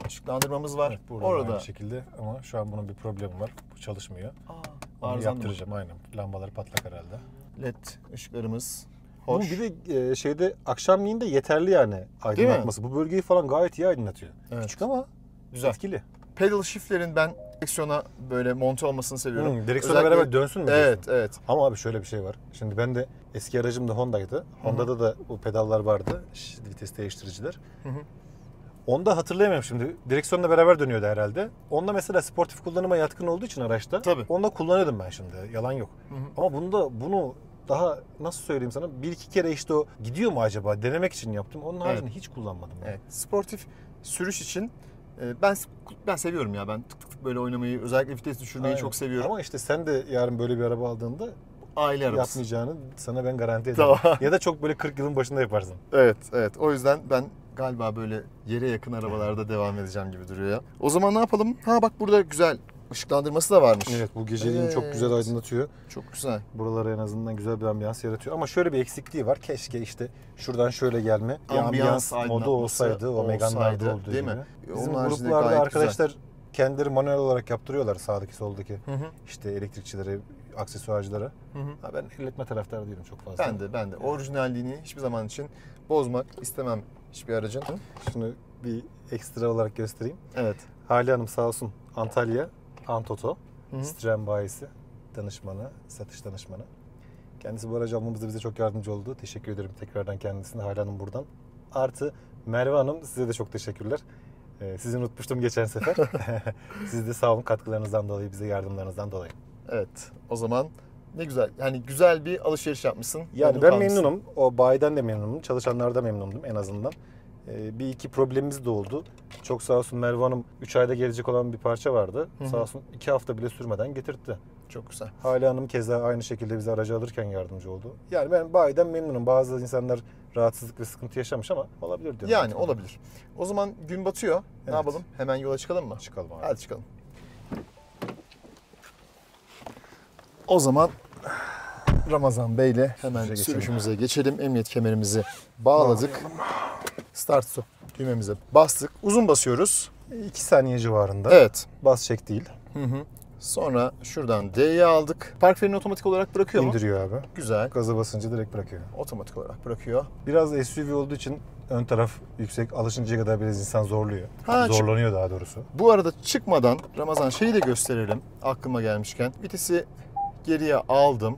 ışıklandırmamız var. Evet, burada Orada. aynı şekilde ama şu an bunun bir problemi var. Bu çalışmıyor. Onu Arızandı mı? yaptıracağım aynen. Lambaları patlak herhalde. LED ışıklarımız. Bunun Hoş. bir de şeyde akşamleyin de yeterli yani aydınlatması. Bu bölgeyi falan gayet iyi aydınlatıyor. Evet. Küçük ama Güzel. etkili. Pedal shift'lerin ben direksiyona böyle monte olmasını seviyorum. Direksiyona Özellikle- beraber dönsün mü? Evet, diyorsun? evet. Ama abi şöyle bir şey var. Şimdi ben de eski aracım da Honda'ydı. Honda'da da bu pedallar vardı. Vites değiştiriciler. Onda hatırlayamıyorum şimdi. Direksiyonla beraber dönüyordu herhalde. Onda mesela sportif kullanıma yatkın olduğu için araçta. Tabii. Onda kullanıyordum ben şimdi. Yalan yok. Ama bunu daha nasıl söyleyeyim sana, bir iki kere işte o gidiyor mu acaba denemek için yaptım. Onun haricinde hiç kullanmadım. Yani. Evet. Sportif sürüş için ben seviyorum ya. Ben tık tık tık böyle oynamayı, özellikle vites düşürmeyi çok seviyorum. Ama işte sen de yarın böyle bir araba aldığında Aile arabası. yapmayacağını sana ben garanti ederim. Tamam. Ya da çok böyle 40 yılın başında yaparsın. Evet. O yüzden ben galiba böyle yere yakın arabalarda devam edeceğim gibi duruyor ya. O zaman ne yapalım? Ha bak, burada güzel ışıklandırması da varmış. Evet, bu geceliğini çok güzel aydınlatıyor. Çok güzel. Buralara en azından güzel bir ambiyans yaratıyor. Ama şöyle bir eksikliği var. Keşke işte şuradan şöyle gelme. Bir ambiyans modu aydınlatması olsaydı. O Megane'larda olduğu değil gibi. mi? Bizim Onun haricinde gruplarda gayet arkadaşlar kendileri manuel olarak yaptırıyorlar sağdaki soldaki. Hı hı. İşte elektrikçilere, aksesuarcılara. Ha, ben elletme taraftarı değilim çok fazla. Ben de orijinalliğini hiçbir zaman için bozmak istemem hiçbir aracın. Şunu bir ekstra olarak göstereyim. Evet. Hale Hanım sağ olsun, Antalya, Antoto, Citroen bayisi, danışmanı, satış danışmanı. Kendisi bu aracı almamızda bize çok yardımcı oldu. Teşekkür ederim tekrardan kendisine, Hale Hanım buradan. Artı Merve Hanım, size de çok teşekkürler. Sizi unutmuştum geçen sefer. Siz de sağ olun katkılarınızdan dolayı, bize yardımlarınızdan dolayı. Evet. O zaman ne güzel. Yani güzel bir alışveriş yapmışsın. Yani ben memnunum. O bayiden de memnunum. Çalışanlarda memnundum en azından. Bir iki problemimiz de oldu. Çok sağ olsun Merve Hanım 3 ayda gelecek olan bir parça vardı. Sağ olsun 2 hafta bile sürmeden getirtti. Çok güzel. Hale Hanım keza aynı şekilde bize aracı alırken yardımcı oldu. Yani ben bayiden memnunum. Bazı insanlar rahatsızlık ve sıkıntı yaşamış ama olabilir diyorum. Yani olabilir. O zaman gün batıyor. Ne Evet. yapalım? Hemen yola çıkalım mı? Çıkalım abi. Hadi çıkalım. O Ramazan Bey'le hemen sürüşümüze geçelim. Emniyet kemerimizi bağladık. Start stop düğmemize bastık. Uzun basıyoruz. 2 saniye civarında. Evet. Bas çek değil. Sonra şuradan D'yi aldık. Park freni otomatik olarak bırakıyor mu? İndiriyor abi. Güzel. Gaza basınca direkt bırakıyor. Otomatik olarak bırakıyor. Biraz SUV olduğu için ön taraf yüksek, alışıncaya kadar biraz insan zorluyor. Ha, Zorlanıyor daha doğrusu. Bu arada çıkmadan Ramazan şeyi de gösterelim aklıma gelmişken. Vitesi geriye aldım.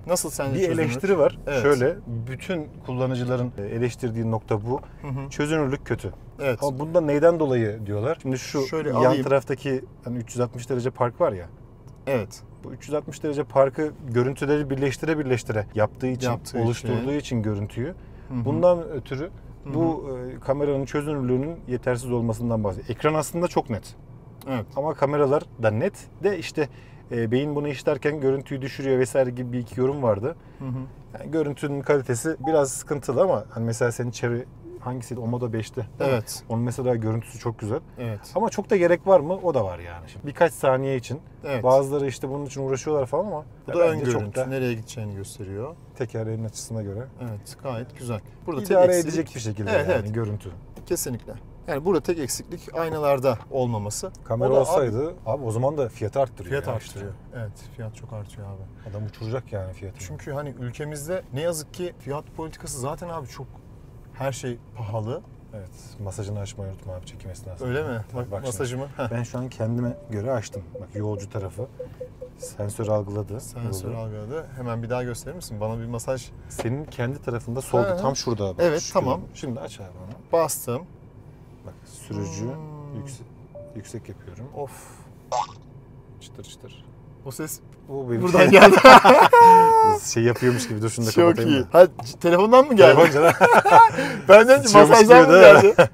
Nasıl sence Bir çözünürlük? eleştiri var. Evet. Şöyle, bütün kullanıcıların eleştirdiği nokta bu. Çözünürlük kötü. Evet. Ama bunda neyden dolayı diyorlar? Şimdi şu Şöyle yan alayım. taraftaki hani 360 derece park var ya. Evet. Bu 360 derece parkı görüntüleri birleştire yaptığı için, oluşturduğu için görüntüyü. Bundan ötürü bu kameranın çözünürlüğünün yetersiz olmasından bahsediyor. Ekran aslında çok net. Evet. Ama kameralar da net de işte beyin bunu işlerken görüntüyü düşürüyor vesaire gibi bir iki yorum vardı. Yani görüntünün kalitesi biraz sıkıntılı ama hani mesela senin çevre hangisiydi? Omoda 5'ti. Evet. Onun mesela görüntüsü çok güzel. Evet. Ama çok da gerek var mı? O da var yani. Şimdi birkaç saniye için. Evet. Bazıları işte bunun için uğraşıyorlar falan ama Bu da ön bence çok görüntü. da Nereye gideceğini gösteriyor. tekerleğin açısına göre Evet. Gayet güzel. Burada tek idare eksiklik, edecek bir şekilde Evet, yani evet. görüntü. Kesinlikle. Yani burada tek eksiklik aynalarda olmaması. Kamera O da olsaydı abi o zaman da fiyatı arttırıyor. fiyat yani arttırıyor. Evet, fiyat çok artıyor abi. işte. Adam uçuracak yani fiyatı. Çünkü hani ülkemizde ne yazık ki fiyat politikası zaten abi çok, her şey pahalı. Evet, masajını açmayı unutma abi çekim esnasında. Öyle mi? Bak şimdi. Masajımı. Ben şu an kendime göre açtım. Bak yolcu tarafı. Sensör algıladı. Sensör yolu. algıladı. Hemen bir daha gösterir misin? Bana bir masaj. Senin kendi tarafında solda Ha. tam şurada abi. Evet, Şu tamam. Şimdi aç abi onu. Bastım. Bak sürücü yüksek yapıyorum. Of. Çıtır çıtır. O ses Bu benim buradan geldi. şey yapıyormuş gibi dur şunu da Çok kapatayım iyi. da. Ha, telefondan mı geldi? Telefon canım. Benden Sıçıyormuş masajdan mı gibi değil mi? geldi?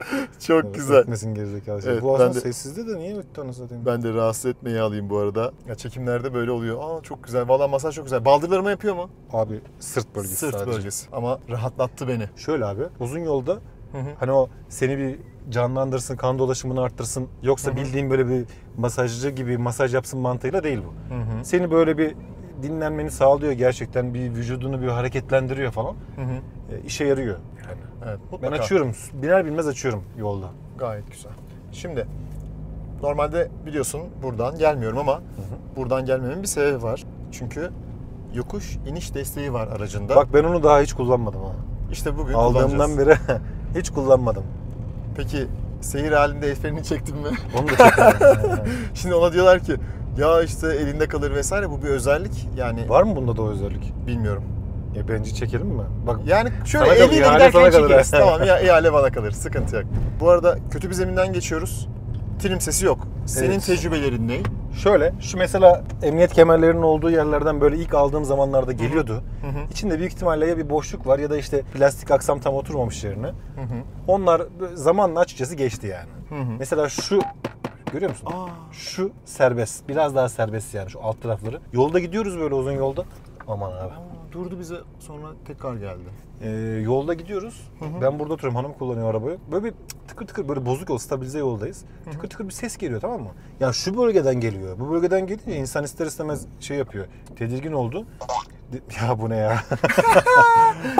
Çok güzel. Etmesin gerizekalı şey. Evet, Bu aslında ben de- sessizde de niye bitti anasını satayım? Ben de rahatsız etmeyi alayım bu arada. Ya çekimlerde böyle oluyor. Aa çok güzel. Vallahi masaj çok güzel. Baldırlarıma yapıyor mu? Abi sırt bölgesi Sırt sadece. bölgesi. Ama rahatlattı beni. Şöyle abi uzun yolda hani o seni bir canlandırsın, kan dolaşımını arttırsın. Yoksa bildiğin böyle bir masajcı gibi masaj yapsın mantığıyla değil bu. Seni böyle bir dinlenmeni sağlıyor gerçekten. Bir vücudunu bir hareketlendiriyor falan. İşe yarıyor. Yani. Evet, Ben mutlaka. açıyorum. Biner bilmez açıyorum yolda. Gayet güzel. Şimdi normalde biliyorsun buradan gelmiyorum ama buradan gelmemin bir sebebi var. Çünkü yokuş iniş desteği var aracında. Bak ben onu daha hiç kullanmadım ha. işte bugün Aldığımdan kullanacağız. beri hiç kullanmadım. Peki seyir halinde el frenini çektin mi? Onu da çekmedim. Şimdi ona diyorlar ki ya işte elinde kalır vesaire, bu bir özellik yani Var mı bunda da o özellik? bilmiyorum. Bence çekelim mi? Bak Yani şöyle sana kalır, eline ihale giderken sana kalır. çekeriz. Tamam ya, ihale bana kalır. Sıkıntı yok. Bu arada kötü bir zeminden geçiyoruz. Trim sesi yok. Senin Evet. tecrübelerin ne? şöyle, şu mesela emniyet kemerlerinin olduğu yerlerden böyle ilk aldığım zamanlarda geliyordu. Hı hı. İçinde büyük ihtimalle ya bir boşluk var ya da işte plastik aksam tam oturmamış yerine. Hı hı. Onlar zamanla açıkçası geçti yani. Hı hı. Mesela şu, görüyor musun? Şu serbest. Biraz daha serbest yani şu alt tarafları. Yolda gidiyoruz böyle uzun yolda. Aman abi. Durdu bize, sonra tekrar geldi. Yolda gidiyoruz. Ben burada oturuyorum. Hanım kullanıyor arabayı. Böyle bir tıkır tıkır böyle bozuk yol, stabilize yoldayız. Tıkır tıkır bir ses geliyor, tamam mı? Ya şu bölgeden geliyor. Bu bölgeden gelince insan ister istemez şey yapıyor. Tedirgin oldu. Ya bu ne ya?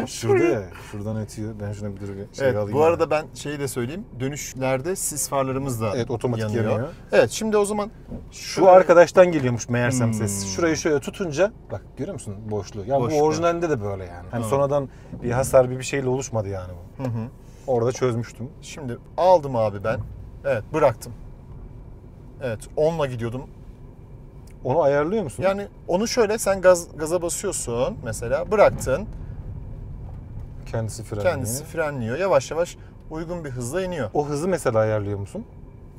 Şurada ya. Şuradan ötüyor. Ben şuna bir şey Evet, alayım. bu arada ben şeyi de söyleyeyim. Dönüşlerde sis farlarımız da Evet, otomatik yanıyor. Evet, şimdi o zaman Şu arkadaştan geliyormuş meğersem ses. Şurayı şöyle tutunca bak, görüyor musun boşluğu? Ya Boşluk bu var. orijinalinde de böyle yani. Hani sonradan bir hasar bir şeyle oluşmadı yani bu. Orada çözmüştüm. Şimdi aldım abi ben. Evet, bıraktım. Evet, 10'la gidiyordum. Onu ayarlıyor musun? Yani onu şöyle, sen gaza basıyorsun mesela, bıraktın. Kendisi frenliyor. Kendisi frenliyor. Yavaş yavaş uygun bir hızla iniyor. O hızı mesela ayarlıyor musun?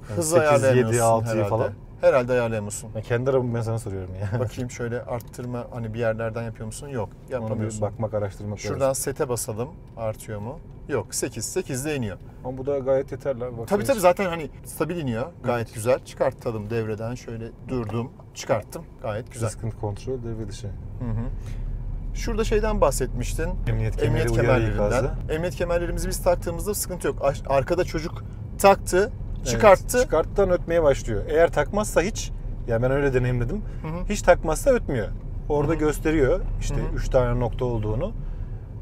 Yani Hızı 8, 7, ayarlayamıyorsun 6'yı herhalde. falan. Herhalde ayarlayamıyorsun. Ben kendi arabamı ben sana soruyorum ya. Bakayım şöyle, arttırma hani bir yerlerden yapıyor musun? Yok, Onu bir yapamıyorsun. bakmak, araştırmak Şuradan lazım. sete basalım. Artıyor mu? Yok, 8'de iniyor. Ama bu da gayet yeterli abi. Bak Tabii sen zaten hani stabil iniyor. Gayet güzel. Çıkartalım devreden. Şöyle durdum. Çıkarttım. Gayet güzel. sıkıntı kontrol, devre dışı. Şurada şeyden bahsetmiştin. Emniyet kemeri, Emniyet uyarı kemerlerinden. ikazı. Emniyet kemerlerimizi biz taktığımızda sıkıntı yok. Arkada çocuk taktı, Evet, çıkarttı. çıkarttıdan ötmeye başlıyor. Eğer takmazsa hiç, ya ben öyle deneyimledim. Hiç takmazsa ötmüyor. Orada gösteriyor işte 3 tane nokta olduğunu.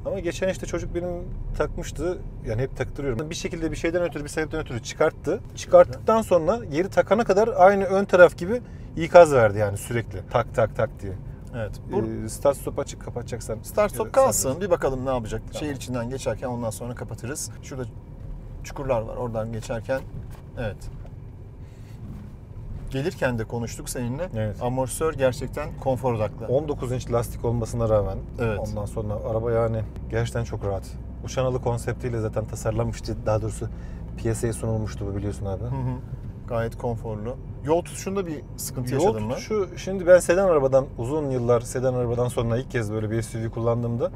Ama geçen işte çocuk benim takmıştı. Yani hep taktırıyorum. Bir şekilde bir şeyden ötürü, bir sebepten ötürü çıkarttı. Çıkarttıktan sonra yeri takana kadar aynı ön taraf gibi ikaz verdi yani sürekli. Tak tak tak diye. Evet. Start stop açık kapatacaksan. Start ya stop da kalsın. sen- Bir bakalım ne yapacak. Tamam. Şehir içinden geçerken ondan sonra kapatırız. Şurada çukurlar var. Oradan geçerken. Evet. Gelirken de konuştuk seninle. Evet. Amortisör gerçekten konfor odaklı. 19 inç lastik olmasına rağmen Evet. ondan sonra araba yani gerçekten çok rahat. Uçanalı konseptiyle zaten tasarlanmıştı. Daha doğrusu piyasaya sunulmuştu bu, biliyorsun abi. Gayet konforlu. Yol tutuşunda bir sıkıntı Yol yaşadın mı? tutuşu, şimdi ben sedan arabadan uzun yıllar sedan arabadan sonra ilk kez böyle bir SUV kullandığımda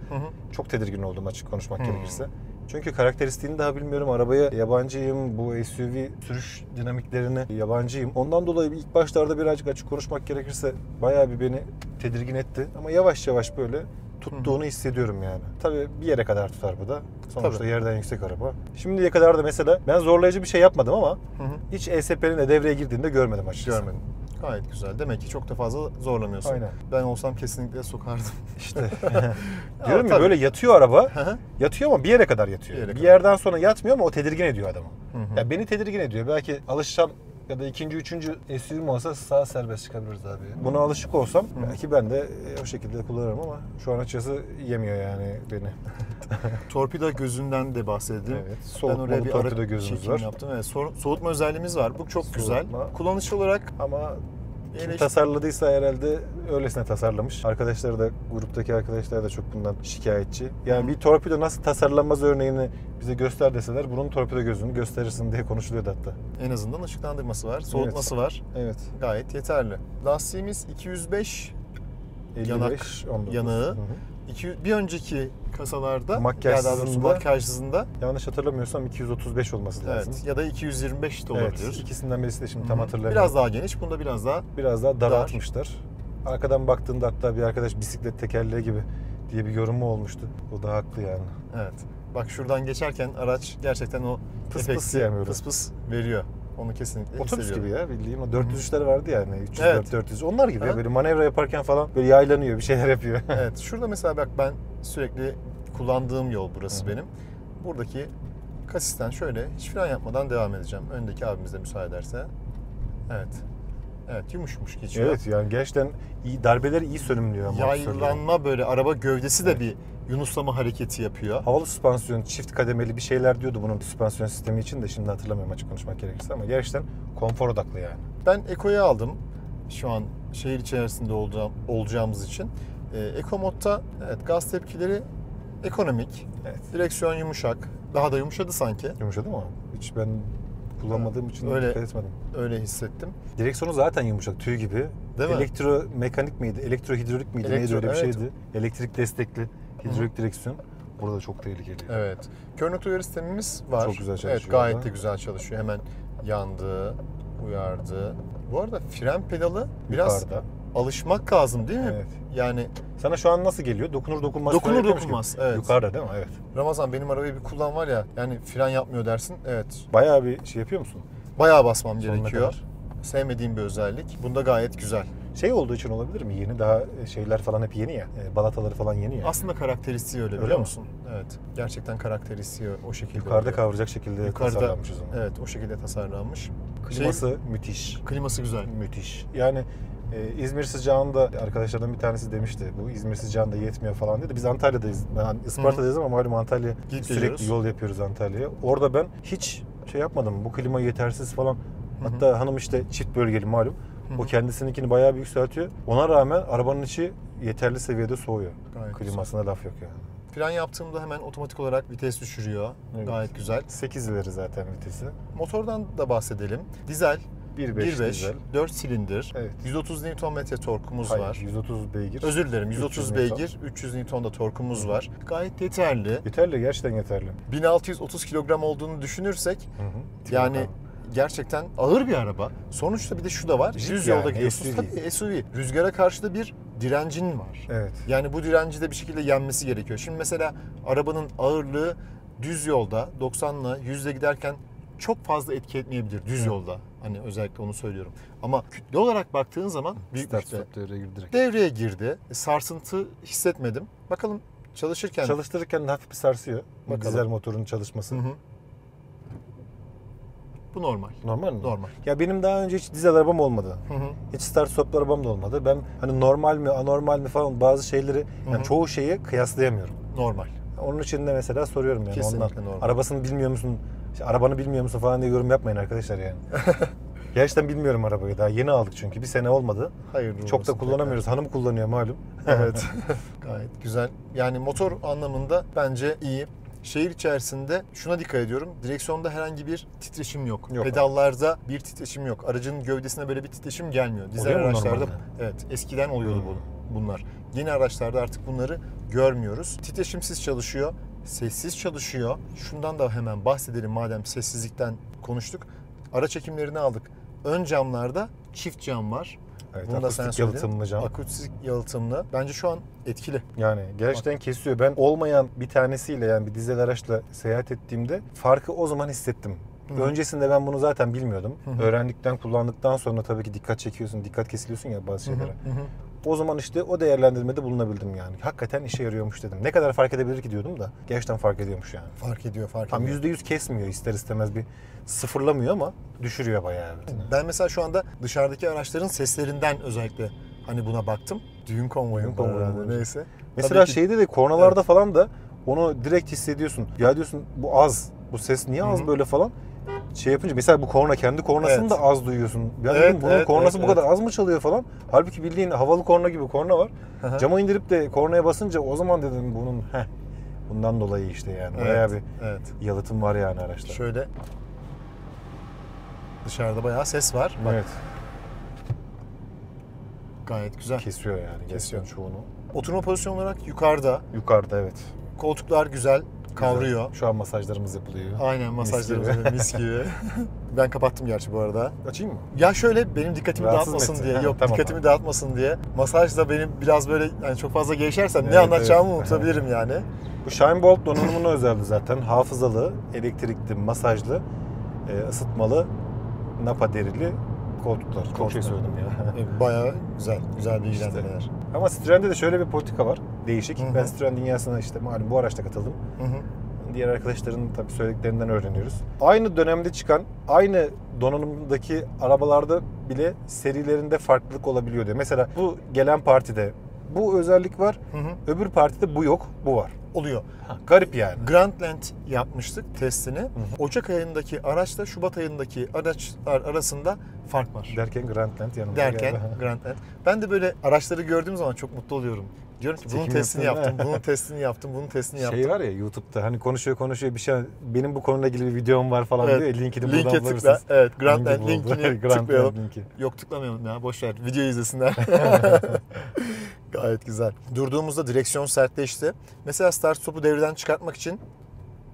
çok tedirgin oldum, açık konuşmak gerekirse. Çünkü karakteristiğini daha bilmiyorum. Arabaya yabancıyım. Bu SUV sürüş dinamiklerine yabancıyım. Ondan dolayı ilk başlarda birazcık açık konuşmak gerekirse bayağı bir beni tedirgin etti. Ama yavaş yavaş böyle tuttuğunu hissediyorum yani. Tabii bir yere kadar tutar bu da. Sonuçta Tabii. yerden yüksek araba. Şimdiye kadar da mesela ben zorlayıcı bir şey yapmadım ama hiç ESP'nin de devreye girdiğinde görmedim açıkçası. Görmedim. Gayet güzel. Demek ki çok da fazla zorlamıyorsun. Aynen. Ben olsam kesinlikle sokardım. İşte diyorum ya, tabii. böyle yatıyor araba. Yatıyor ama bir yere kadar yatıyor. Bir yere Bir kadar. yerden sonra yatmıyor ama o tedirgin ediyor adamı. Ya beni tedirgin ediyor. Belki alışacağım ya da ikinci, üçüncü SUV'm olsa sağ serbest çıkabiliriz abi. Buna alışık olsam belki ben de o şekilde kullanırım ama şu an açıkçası yemiyor yani beni. Torpido gözünden de bahsedelim. Evet. Ben Soğutmalı oraya bir torpido ara gözümüz çekim var. yaptım. Evet, soğutma özelliğimiz var. Bu çok güzel. Soğutma. Kullanış olarak Ama kim eleş- tasarladıysa herhalde öylesine tasarlamış. Arkadaşlar da, gruptaki arkadaşlar da çok bundan şikayetçi. Yani bir torpido nasıl tasarlanmaz örneğini bize göster deseler bunun torpido gözünü gösterirsin diye konuşuluyordu hatta. en azından ışıklandırması var, soğutması var. Evet. Gayet yeterli. Lastiğimiz 205 55, 19. yanağı. Hı hı. Bir önceki kasalarda, Makyajsızında- daha doğrusu makyajsızında, Yanlış hatırlamıyorsam 235 olması lazım. evet, ya da 225 de Evet, olabilir. ikisinden birisi de şimdi tam hatırlamıyorum. Biraz daha geniş, bunda biraz daha daraltmışlar. Arkadan baktığında hatta bir arkadaş bisiklet tekerleği gibi diye bir yorumu olmuştu. O da haklı yani. evet. Bak şuradan geçerken araç gerçekten o Pıs pıs efekti, yemiyor. pıs pıs veriyor. Onu kesinlikle Otobüs hissediyorum. gibi ya, bildiğin o 403'ler vardı ya, hani 304 Evet. 400. Onlar gibi ya, Aha. böyle manevra yaparken falan böyle yaylanıyor, bir şeyler yapıyor. Evet, şurada mesela bak, ben sürekli kullandığım yol burası benim. Buradaki kasisten şöyle hiç fren yapmadan devam edeceğim. Öndeki abimiz de müsaade ederse. Evet. Evet, yumuş geçiyor. Evet, yani gerçekten iyi, darbeleri iyi sönümlüyor amortisörleri. Yaylanma, böyle araba gövdesi de bir yunuslama hareketi yapıyor. Havalı süspansiyon, çift kademeli bir şeyler diyordu bunun süspansiyon sistemi için de, şimdi hatırlamıyorum açık konuşmak gerekirse, ama gerçekten konfor odaklı yani. Ben Eko'yu aldım. Şu an şehir içerisinde olacağımız için. Eco modda evet, gaz tepkileri ekonomik, Evet. direksiyon yumuşak, daha da yumuşadı sanki. Yumuşadı mı? Hiç ben kullanmadığım için Öyle. dikkat etmedim. Öyle hissettim. Direksiyonu zaten yumuşak, tüy gibi. Değil mi? Elektromekanik miydi? Elektrohidrolik miydi? Neydi öyle bir evet. şeydi? Elektrik destekli hidrolik direksiyon. Burada çok tehlikeli. Evet. Kör nokta uyarı sistemimiz var. Çok güzel çalışıyor Evet, gayet orada. de güzel çalışıyor. Hemen yandı, uyardı. Bu arada fren pedalı biraz Yukarıda. alışmak lazım değil mi? Evet. Yani Sana şu an nasıl geliyor? Dokunur dokunmaz. Dokunur fren yapıyormuş dokunmaz, gibi. evet. Yukarıda değil mi? Evet. Ramazan benim arabayı bir kullan var ya, yani fren yapmıyor dersin. Evet. Bayağı bir şey yapıyor musun? Bayağı basmam Sonuna gerekiyor. kadar. Sevmediğim bir özellik. Bunda gayet güzel. Şey olduğu için olabilir mi? Yeni daha şeyler falan hep yeni ya. Balataları falan yeni ya. Aslında karakteristiği öyle, Öyle biliyor mi? musun? Evet. Gerçekten karakteristiği o şekilde. Yukarıda oluyor. kavrayacak şekilde tasarlanmış o zaman. Evet, o şekilde tasarlanmış. Kliması müthiş. Kliması güzel. Müthiş. Yani İzmir sıcağında arkadaşlardan bir tanesi demişti. Bu İzmir sıcağında yetmiyor falan dedi. Biz Antalya'dayız. Ben Isparta'dayız ama malum Antalya Gidip sürekli geliyoruz. yol yapıyoruz Antalya'ya. Orada ben hiç şey yapmadım. Bu klima yetersiz falan. Hatta hanım işte çift bölgeli malum. O kendisininkini bayağı bir yükseltiyor. Ona rağmen arabanın içi yeterli seviyede soğuyor. Gayet Klimasına laf yok yani. Fren yaptığımda hemen otomatik olarak vites düşürüyor. Evet. Gayet güzel. 8 ileri zaten vitesi. Motordan da bahsedelim. Dizel 1.5 dizel. 4 silindir. Evet. 130 Nm torkumuz Hayır, var. 130 beygir. Özür dilerim, 130 300 beygir, 300 Nm da torkumuz var. Gayet yeterli. Yeterli, gerçekten yeterli. 1630 kilogram olduğunu düşünürsek Hı hı. yani gerçekten ağır bir araba. Sonuçta bir de şu da var. Jip Düz yani, yolda gidiyorsunuz. SUV. Tabii SUV. Rüzgara karşı da bir direncin var. Evet. Yani bu direnci de bir şekilde yenmesi gerekiyor. Şimdi mesela arabanın ağırlığı düz yolda 90'la 100'le giderken çok fazla etki etmeyebilir düz yolda. Hani özellikle onu söylüyorum. Ama kütle olarak baktığın zaman büyük Start güçte stop devreye girdi direkt. devreye girdi. Sarsıntı hissetmedim. Bakalım çalışırken. Çalıştırırken de hafif bir sarsıyor. Bakalım. Dizel motorun çalışması. Hı hı. Bu normal. Normal mi? Normal. Ya benim daha önce hiç dizel arabam olmadı. Hı hı. Hiç start stop arabam da olmadı. Ben hani normal mi, anormal mi falan bazı şeyleri, yani çoğu şeyi kıyaslayamıyorum. Normal. Onun için de mesela soruyorum yani Kesinlikle ondan. normal. Arabasını bilmiyor musun? İşte arabanı bilmiyor musun falan diye yorum yapmayın arkadaşlar yani. Gerçekten bilmiyorum arabayı. Daha yeni aldık çünkü. Bir sene olmadı. Hayırlı Çok da olsun kullanamıyoruz. Hanım kullanıyor malum. Evet. Gayet güzel. Yani motor anlamında bence iyi. Şehir içerisinde şuna dikkat ediyorum. Direksiyonda herhangi bir titreşim yok. Yok. Pedallarda bir titreşim yok. Aracın gövdesine böyle bir titreşim gelmiyor. Dizel Oluyor mu araçlarda normalde? evet, eskiden oluyordu bunlar. Yeni araçlarda artık bunları görmüyoruz. Titreşimsiz çalışıyor. Sessiz çalışıyor. Şundan da hemen bahsedelim madem sessizlikten konuştuk. Araç çekimlerini aldık. Ön camlarda çift cam var. Evet, Bunu da sen akustik söyledin. yalıtımlı cam. Akustik yalıtımlı. Bence şu an etkili. Yani gerçekten kesiyor. Ben olmayan bir tanesiyle yani bir dizel araçla seyahat ettiğimde farkı o zaman hissettim. Hı. Öncesinde ben bunu zaten bilmiyordum. Hı. Öğrendikten, kullandıktan sonra tabii ki dikkat çekiyorsun, dikkat kesiliyorsun ya bazı şeylere. Hı hı. O zaman işte o değerlendirmede bulunabildim yani. Hakikaten işe yarıyormuş dedim. Ne kadar fark edebilir ki diyordum da gerçekten fark ediyormuş yani. Fark ediyor, fark Tam ediyor. %100 kesmiyor ister istemez bir sıfırlamıyor ama düşürüyor bayağı. Ben mesela şu anda dışarıdaki araçların seslerinden özellikle hani buna baktım. Düğün konvoyu Düğün konvoyu herhalde, olacak. neyse. Mesela Tabii ki- şeyde de kornalarda falan da onu direkt hissediyorsun. Ya diyorsun bu az, bu ses niye az Hı hı. böyle falan. Şey yapınca mesela bu korna kendi kornasını Evet. da az duyuyorsun. Ya Evet, dedim bunun evet, kornası evet, bu kadar az mı çalıyor falan. Halbuki bildiğin havalı korna gibi korna var. Hı hı. Cama indirip de kornaya basınca o zaman dedim bundan dolayı işte yani. Evet, Bayağı bir evet. yalıtım var yani araçta. Şöyle dışarıda bayağı ses var. Bak, Evet. gayet güzel. Kesiyor yani. Kesiyor. Kesiyor çoğunu. Oturma pozisyonu olarak yukarıda. Yukarıda evet. Koltuklar güzel kavruyor. Şu an masajlarımız yapılıyor. Aynen masajlarımız gibi. böyle mis gibi. Ben kapattım gerçi bu arada. Açayım mı? Ya şöyle benim dikkatimi Rahatsız dağıtmasın mı diye. etti? Yok, Tamam dikkatimi abi. dağıtmasın diye. Masaj da benim biraz böyle yani çok fazla gevşersem ne Evet, anlatacağımı evet. unutabilirim yani. Bu Shine Bolt donanımına özeldi zaten. Hafızalı, elektrikli, masajlı, ısıtmalı, napa derili koltuklar. Çok şey söyledim ya. Bayağı güzel. Güzel bilgilendirmeler. Ama Citroen'de de şöyle bir politika var. Değişik. Hı hı. Ben Citroen dünyasına işte malum bu araçta katıldım. Hı hı. Diğer arkadaşların tabii söylediklerinden öğreniyoruz. Aynı dönemde çıkan, aynı donanımdaki arabalarda bile serilerinde farklılık olabiliyor diyor. Mesela bu gelen partide bu özellik var. Hı hı. Öbür partide bu yok, bu var. Oluyor. Garip yani. Grandland yapmıştık testini. Ocak ayındaki araçla Şubat ayındaki araçlar arasında fark var. Derken Grandland yanımda Derken geldi. Grandland. Ben de böyle araçları gördüğüm zaman çok mutlu oluyorum. Diyorum ki bunun Çekim testini yaptın, yaptım, bunun testini yaptım, bunun testini yaptım. Şey var ya YouTube'da hani konuşuyor bir şey, benim bu konuyla ilgili bir videom var falan Evet, diyor. Linkini linke buradan tıkla. bulabilirsiniz. Evet, Grandland Linki buldu. linkini Grandland tıklayalım. linki. Yok tıklamayalım ya, boş ver. Videoyu izlesinler. Gayet güzel. Durduğumuzda direksiyon sertleşti. Mesela start stop'u devreden çıkartmak için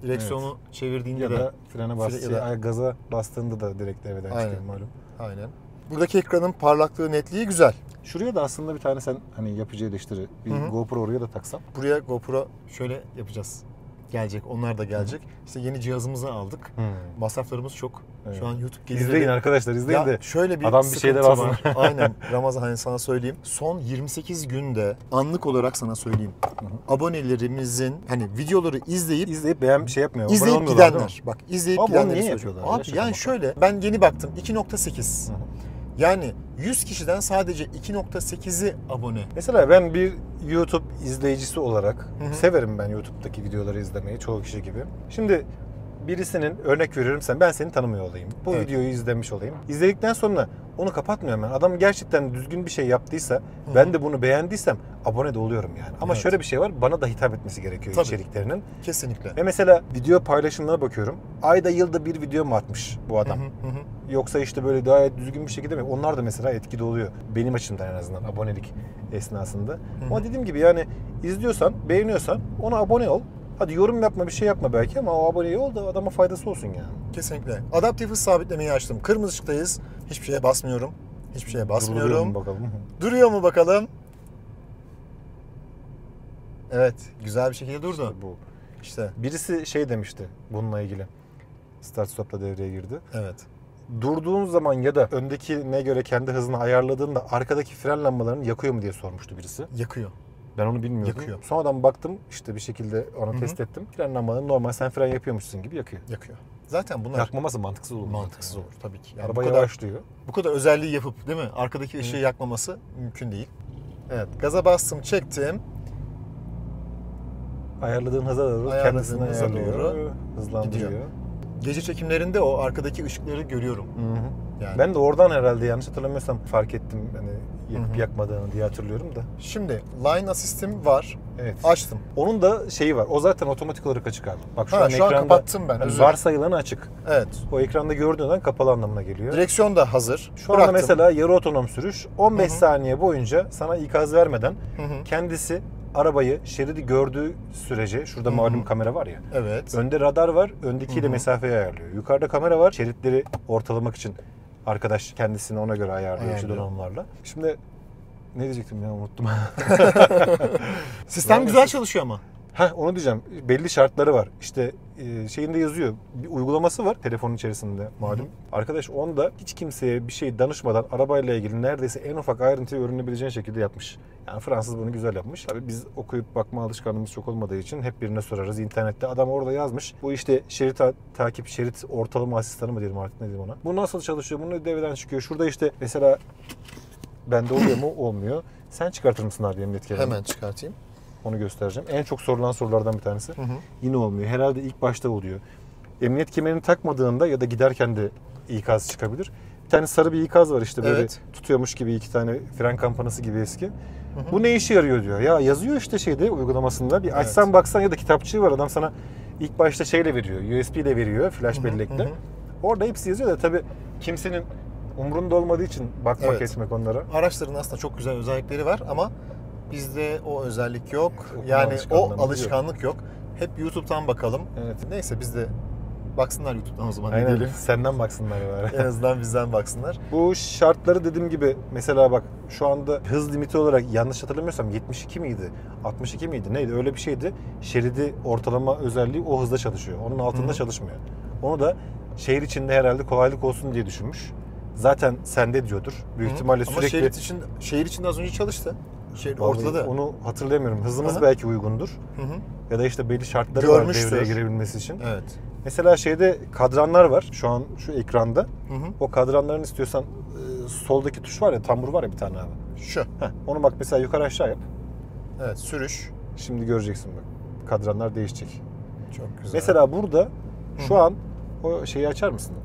direksiyonu çevirdiğinde Ya de da frene bastı, ya da- gaza bastığında da direkt devreden Aynen. çıkıyor malum. aynen. Buradaki ekranın parlaklığı, netliği güzel. Şuraya da aslında bir tane sen hani yapıcı eleştiri, bir Hı hı. GoPro oraya da taksan. Buraya GoPro şöyle yapacağız. Gelecek, onlar da gelecek. İşte yeni cihazımızı aldık. Masraflarımız çok. Evet. Şu an YouTube gelirleri... İzleyin arkadaşlar, izleyin Ya de. şöyle bir adam bir sıkıntı şeyler var. alsın. Aynen. Ramazan, hani sana söyleyeyim. Son 28 günde anlık olarak sana söyleyeyim. Abonelerimizin hani videoları izleyip beğen şey yapmıyor. İzleyip abone olmuyorlar, gidenler. Bak izleyip Ama bunu gidenleri niye söylüyorum. yapıyorlar ya? Abi Şaka yani maka. şöyle ben yeni baktım 2.8. Hı hı. Yani 100 kişiden sadece 2.8'i abone. Mesela ben bir YouTube izleyicisi olarak Hı hı. severim ben YouTube'daki videoları izlemeyi çoğu kişi gibi. Şimdi birisinin örnek veriyorum ben seni tanımıyor olayım. Bu Evet. videoyu izlemiş olayım. İzledikten sonra onu kapatmıyorum ben. Adam gerçekten düzgün bir şey yaptıysa, ben de bunu beğendiysem abone de oluyorum yani. Ama Evet. şöyle bir şey var, bana da hitap etmesi gerekiyor Tabii. içeriklerinin. Kesinlikle. Ve mesela video paylaşımlarına bakıyorum. Ayda yılda bir video mu atmış bu adam? Hı hı. Yoksa işte böyle gayet düzgün bir şekilde mi? Onlar da mesela etkili oluyor. Benim açımdan en azından abonelik esnasında. Ama dediğim gibi yani izliyorsan, beğeniyorsan ona abone ol. Hadi yorum yapma, bir şey yapma belki ama o abone ol da adama faydası olsun yani. Kesinlikle. Adaptif hız sabitlemeyi açtım. Kırmızı ışıktayız. Hiçbir şeye basmıyorum. Hiçbir şeye Duruluyor basmıyorum. mu bakalım. Duruyor mu bakalım? Evet. Güzel bir şekilde durdu. İşte bu. İşte. Birisi şey demişti bununla ilgili. Start stop'la devreye girdi. Evet. Durduğun zaman ya da öndekine göre kendi hızını ayarladığında arkadaki fren lambalarını yakıyor mu diye sormuştu birisi. Yakıyor. Ben onu bilmiyordum. Yakıyor. Sonradan baktım işte bir şekilde onu Hı hı. test ettim. Fren lambaları normal sen fren yapıyormuşsun gibi yakıyor. Yakıyor. Zaten bunlar Yakmaması mantıksız olur. mantıksız olur tabii ki. Yani Araba bu kadar, yavaşlıyor. bu kadar özelliği yapıp değil mi? Arkadaki ışığı yakmaması mümkün değil. Evet. Gaza bastım, çektim. Ayarladığın hıza doğru Ayarladığın kendisini hıza ayarlıyor. doğru Hızlandırıyor. gidiyor. Gece çekimlerinde o arkadaki ışıkları görüyorum. Hı hı. Yani. Ben de oradan herhalde yanlış hatırlamıyorsam fark ettim hani yakıp Hı hı. yakmadığını diye hatırlıyorum da. Şimdi line assist'im var. Evet. Açtım. Onun da şeyi var. O zaten otomatik olarak açık abi. Bak şu Ha, an şu an ekranda kapattım ben, hani özür. varsayılanı açık. Evet. O ekranda gördüğünden kapalı anlamına geliyor. Direksiyon da hazır. Şu anda Bıraktım. mesela yarı otonom sürüş 15 Hı hı. saniye boyunca sana ikaz vermeden Hı hı. kendisi arabayı şeridi gördüğü sürece şurada malum kamera var ya. Evet. Önde radar var. Öndekiyle Hı hı. mesafeyi ayarlıyor. Yukarıda kamera var. Şeritleri ortalamak için arkadaş kendisini ona göre ayarlıyor şu Ayarlıyor. donanımlarla. Şimdi ne diyecektim ya unuttum. Sistem güzel çalışıyor ama. Onu diyeceğim. Belli şartları var. İşte şeyinde yazıyor. Bir uygulaması var telefonun içerisinde malum. Hı hı. Arkadaş onda hiç kimseye bir şey danışmadan arabayla ilgili neredeyse en ufak ayrıntıyı öğrenebileceğin şekilde yapmış. Yani Fransız bunu güzel yapmış. Tabii biz okuyup bakma alışkanlığımız çok olmadığı için hep birine sorarız. İnternette adam orada yazmış. Bu işte şerit takip, şerit ortalama asistanı mı diyelim artık ne diyeyim ona. Bu nasıl çalışıyor? Bunu devreden çıkıyor. Şurada işte mesela bende oluyor mu? Olmuyor. Sen çıkartır mısın abi emniyet kemerini? Hemen çıkartayım. Onu göstereceğim. En çok sorulan sorulardan bir tanesi. Hı hı. Yine olmuyor. Herhalde ilk başta oluyor. Emniyet kemerini takmadığında ya da giderken de ikaz çıkabilir. Bir tane sarı bir ikaz var işte böyle Evet. tutuyormuş gibi iki tane fren kampanası gibi eski. Hı hı. Bu ne işe yarıyor diyor. Ya yazıyor işte şeyde uygulamasında. Bir açsan baksan ya da kitapçığı var. Adam sana ilk başta şeyle veriyor. USB ile veriyor. Flash Hı hı, bellekle. hı hı. Orada hepsi yazıyor da tabii kimsenin umrunda olmadığı için bakmak Evet. etmek onlara. Araçların aslında çok güzel özellikleri var ama bizde o özellik yok. Okuma Yani o alışkanlığımız alışkanlık yok. Hep YouTube'dan bakalım. Evet. Neyse biz de baksınlar YouTube'dan o zaman ne Aynen. diyelim. Senden baksınlar bari. En azından bizden baksınlar. Bu şartları dediğim gibi mesela bak şu anda hız limiti olarak yanlış hatırlamıyorsam 72 miydi? 62 miydi? Neydi? Öyle bir şeydi. Şeridi ortalama özelliği o hızda çalışıyor. Onun altında Hı hı. çalışmıyor. Onu da şehir içinde herhalde kolaylık olsun diye düşünmüş. Zaten sende diyordur. Büyük Hı. ihtimalle Ama sürekli şehir içinde az önce çalıştı. Vallahi Ortada. onu hatırlayamıyorum. Hızımız Hı hı. belki uygundur. Hı hı. Ya da işte belli şartları var Görmüştür. devreye girebilmesi için. Evet. Mesela şeyde kadranlar var şu an şu ekranda. Hı hı. O kadranların istiyorsan soldaki tuş var ya, tambur var ya bir tane abi. Şu. Heh, onu bak mesela yukarı aşağı yap. Evet, sürüş. Şimdi göreceksin bak. Kadranlar değişecek. Çok güzel. Mesela burada şu Hı hı. an o şeyi açar mısın?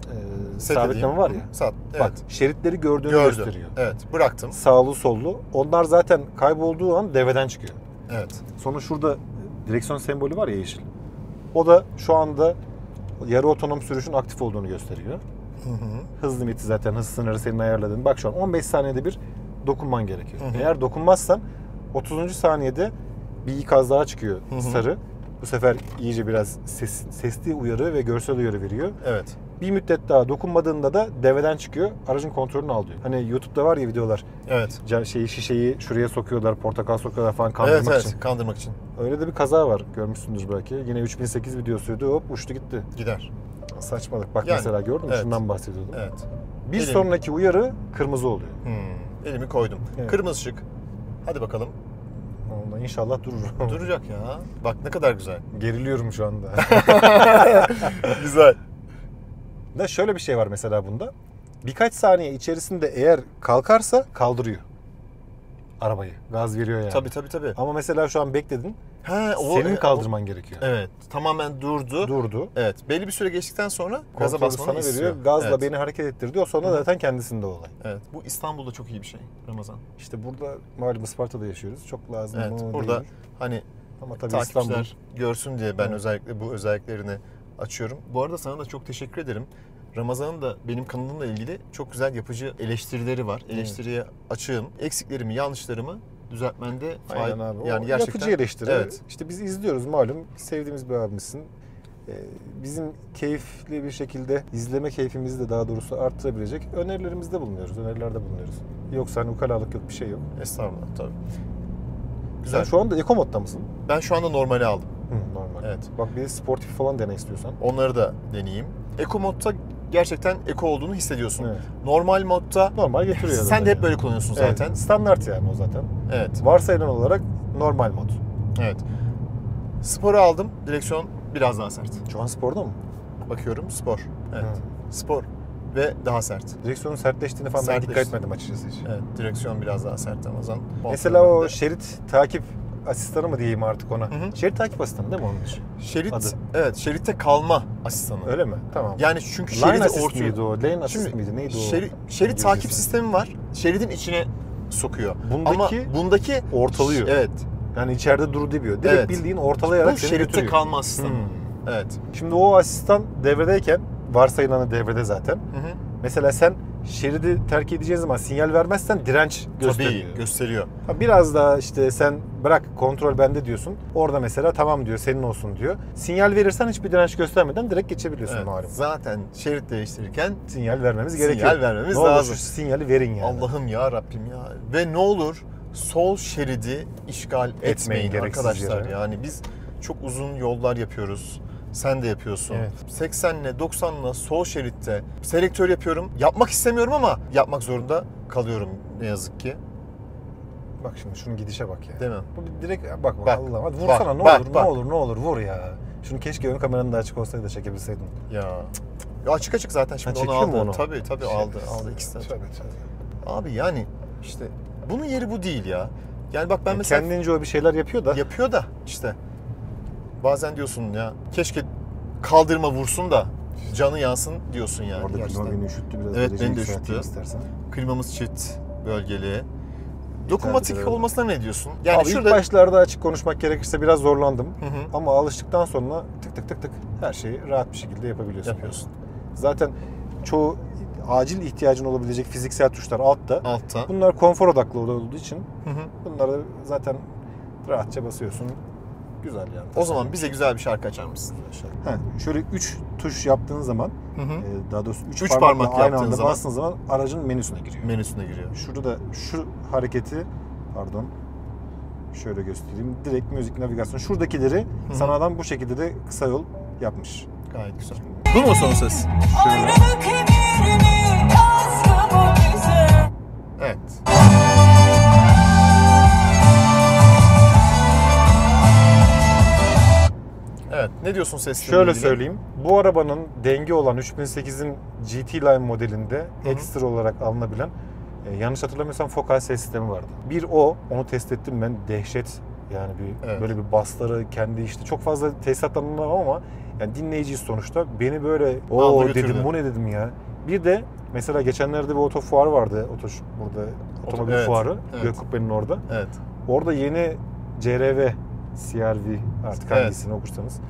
Set Sabitleme edeyim. var ya. Sat. Evet. Bak şeritleri gördüğünü Gördüm. gösteriyor. Evet, bıraktım. Sağlı sollu. Onlar zaten kaybolduğu an devreden çıkıyor. Evet. Sonra şurada direksiyon sembolü var ya, yeşil. O da şu anda yarı otonom sürüşün aktif olduğunu gösteriyor. Hız limiti zaten, hız sınırı senin ayarladığın. Bak şu an 15 saniyede bir dokunman gerekiyor. Eğer dokunmazsan 30. saniyede bir ikaz daha çıkıyor sarı. Bu sefer iyice biraz sesli uyarı ve görsel uyarı veriyor. Evet. Bir müddet daha dokunmadığında da devreden çıkıyor. Aracın kontrolünü al diyor. Hani YouTube'da var ya videolar. Evet. Şişeyi şuraya sokuyorlar, portakal sokuyorlar falan kandırmak için. Kandırmak için. Öyle de bir kaza var. Görmüşsündür belki. Yine 3008 videosuydu. Hop uçtu gitti. Gider. Saçmalık. Bak Yani, mesela gördün mü? evet. Şundan bahsediyordum. Evet. Bir sonraki uyarı kırmızı oluyor. Elimi koydum. Evet. Kırmızı ışık. Hadi bakalım. Ondan inşallah durur. Duracak ya. Bak ne kadar güzel. Geriliyorum şu anda. Güzel. Da şöyle bir şey var mesela bunda. Birkaç saniye içerisinde eğer kalkarsa kaldırıyor arabayı. Gaz veriyor yani. Tabii. Ama mesela şu an bekledin. Senin kaldırman gerekiyor. Evet. Tamamen durdu. Durdu. Evet. Belli bir süre geçtikten sonra gaza Kontrolü basmanı sana istiyor. veriyor. Gazla Evet. beni hareket ettirdi. O sonra zaten kendisinde olay. Evet. Bu İstanbul'da çok iyi bir şey Ramazan. İşte burada malum Isparta'da yaşıyoruz. Çok lazım Evet. mı Burada değil. hani Ama tabii takipçiler İstanbul. görsün diye ben Evet. özellikle bu özelliklerini açıyorum. Bu arada sana da çok teşekkür ederim. Ramazan'ın da benim kanalımla ilgili çok güzel yapıcı eleştirileri var. Eleştiriye açığım. Eksiklerimi, yanlışlarımı düzeltmende Aynen abi. yani O gerçekten yapıcı eleştiri. Evet. İşte biz izliyoruz malum. Sevdiğimiz bir abimizsin. Bizim keyifli bir şekilde izleme keyfimizi de daha doğrusu arttırabilecek önerilerimizde bulunuyoruz. Önerilerde bulunuyoruz. Yoksa hani ukalalık yok, bir şey yok. Estağfurullah tabii. Sen Güzel. şu anda Eco modda mısın? Ben şu anda normali aldım. Normal. Evet. Bak bir sportif falan dene istiyorsan. Onları da deneyeyim. Eco modda gerçekten eco olduğunu hissediyorsun. Evet. Normal modda Normal getiriyor. sen zaten de hep yani. böyle kullanıyorsun zaten. Evet, standart yani o zaten. Evet. Varsayılan olarak normal mod. Evet. Sporu aldım. Direksiyon biraz daha sert. Şu an sporda mı? Bakıyorum spor. Evet. Spor ve daha sert. Direksiyonun sertleştiğini falan ben dikkat Sertleşti. etmedim açıkçası hiç. Evet. Direksiyon biraz daha sert Ramazan. Mesela o Kontrolünde. şerit takip asistanı mı diyeyim artık ona? Hı. Şerit takip asistanı değil mi onun için? Şerit, adı. evet, şeritte kalma asistanı. Öyle mi? Tamam. Yani çünkü Line şeridi assist ortaya... miydi o? Lane assist Şimdi miydi? Neydi o? şerit takip sistemi var. Şeridin içine sokuyor. Bundaki Ama bundaki ortalıyor. Evet. Yani içeride dur demiyor. Direkt Evet. bildiğin ortalayarak Bu seni şeritte götürüyor. kalma asistanı. Evet. Şimdi o asistan devredeyken, varsayılanı devrede zaten. Hı hı. Mesela sen şeridi terk edeceğin zaman sinyal vermezsen direnç gösteriyor. Tabii gösteriyor. Biraz daha işte sen bırak kontrol bende diyorsun. Orada mesela tamam diyor, senin olsun diyor. Sinyal verirsen hiçbir direnç göstermeden direkt geçebiliyorsun Evet. malum. Zaten şerit değiştirirken Sinyal vermemiz Sinyal gerekiyor. vermemiz ne olur lazım. şu sinyali verin yani. Allah'ım ya Rabbim ya. Ve ne olur sol şeridi işgal etmeyin gereksiz arkadaşlar. yere. Yani biz çok uzun yollar yapıyoruz. Sen de yapıyorsun. Evet. 80'le 90'la sol şeritte selektör yapıyorum. Yapmak istemiyorum ama yapmak zorunda kalıyorum ne yazık ki. Bak şimdi şunun gidişe bak ya. Değil mi? Bu bir direkt bak Bak, Allah'ım hadi vursana bak, ne bak, olur bak. ne olur ne olur vur ya. Şunu keşke ön kameranın da açık olsaydı da çekebilseydin. Ya. Ya açık zaten şimdi onu çekiyor mu aldı. onu? Tabii aldı ikisi de. Tabii. Abi yani işte bunun yeri bu değil ya. Yani bak ben mesela Kendince o bir şeyler yapıyor da. yapıyor da işte bazen diyorsun ya keşke kaldırma vursun da canı yansın diyorsun yani. Orada gerçekten. klima beni üşüttü biraz. Evet, dereceyi beni de yükselteyim üşüttü. istersen. Klimamız çift bölgeli. Dokunmatik biraz. olmasına ne diyorsun? Yani Abi şurada ilk başlarda açık konuşmak gerekirse biraz zorlandım. Hı hı. Ama alıştıktan sonra tık tık her şeyi rahat bir şekilde yapabiliyorsun. yapıyorsun. Zaten çoğu acil ihtiyacın olabilecek fiziksel tuşlar altta. Altta. Bunlar konfor odaklı olduğu için Hı hı. bunları zaten rahatça basıyorsun. Güzel yani. O zaman bize güzel bir şarkı açar mısın? Şöyle 3 tuş yaptığın zaman, Hı hı. daha doğrusu 3 Üç parmakla parmak aynı yaptığın anda zaman- bastığın zaman aracın menüsüne giriyor. Menüsüne giriyor. Şurada da şu hareketi, pardon, şöyle göstereyim. Direkt müzik navigasyon. Şuradakileri hı. sana adam bu şekilde de kısa yol yapmış. Gayet güzel. Bu mu son ses? Ayrılık emirini yazdı bu bize. Evet. Evet. Ne diyorsun sesle Şöyle ilgili? söyleyeyim. Bu arabanın dengi olan 3008'in GT Line modelinde ekstra olarak alınabilen, yanlış hatırlamıyorsam Focal ses sistemi vardı. Bir onu test ettim ben. Dehşet yani Evet. böyle bir basları kendi işte çok fazla tesisattan anlamam ama yani dinleyiciyiz sonuçta. Beni böyle Aldı götürdü. dedim bu ne dedim ya. Bir de mesela geçenlerde bir oto fuarı vardı. Burada otomobil evet, fuarı. evet. Gökkubbe'nin orada. Evet. Orada yeni CR-V, CR-V artık Evet. hangisini okursanız.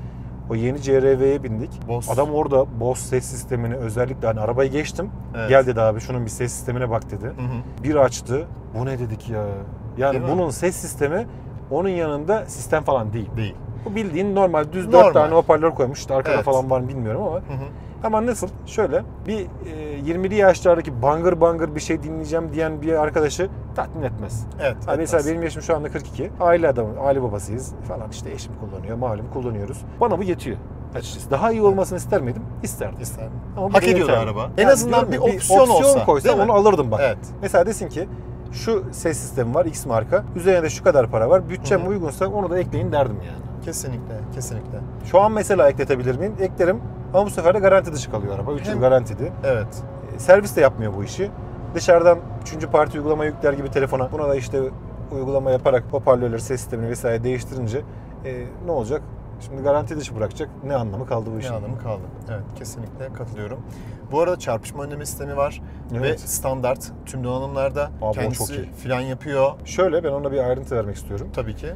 O yeni CR-V'ye bindik. Bose. Adam orada Bose ses sistemini özellikle hani arabayı geçtim. Evet. Gel dedi abi şunun bir ses sistemine bak dedi. Hı hı. Bir açtı. Bu ne dedik ya? Yani Değil mi? bunun ses sistemi onun yanında sistem falan değil. Değil. Bu bildiğin normal düz Normal. 4 tane hoparlör koymuş. İşte arkada Evet. falan var mı bilmiyorum ama. Hı hı. Ama nasıl? Şöyle bir 20'li yaşlardaki bangır bangır bir şey dinleyeceğim diyen bir arkadaşı tatmin etmez. Evet. Hani mesela etmez. benim yaşım şu anda 42. Aile adamı, aile babasıyız falan işte eşim kullanıyor, malum kullanıyoruz. Bana bu yetiyor açıkçası. Daha iyi olmasını ister miydim? İsterdim. İsterdim. Ama bu Hak da ediyordu yeterli. araba. Yani En azından diyorum bir ya, opsiyon olsa, koysa değil mi? onu alırdım bak. Evet. Mesela desin ki şu ses sistemi var X marka. Üzerine de şu kadar para var. Bütçem Hı hı. uygunsa onu da ekleyin derdim yani. Kesinlikle. Kesinlikle. Şu an mesela ekletebilir miyim? Eklerim. Ama bu sefer de garanti dışı kalıyor araba. 3 yıl Hem- garantiydi. Evet. Servis de yapmıyor bu işi. Dışarıdan 3. parti uygulama yükler gibi telefona. Buna da işte uygulama yaparak hoparlörleri, ses sistemini vesaire değiştirince ne olacak? Şimdi garanti dışı bırakacak. Ne anlamı kaldı bu işin? Ne anlamı kaldı? Evet, kesinlikle katılıyorum. Bu arada çarpışma önleme sistemi var ve Evet. standart tüm donanımlarda o kendisi çok iyi. fren yapıyor. Şöyle ben ona bir ayrıntı vermek istiyorum. Tabii ki.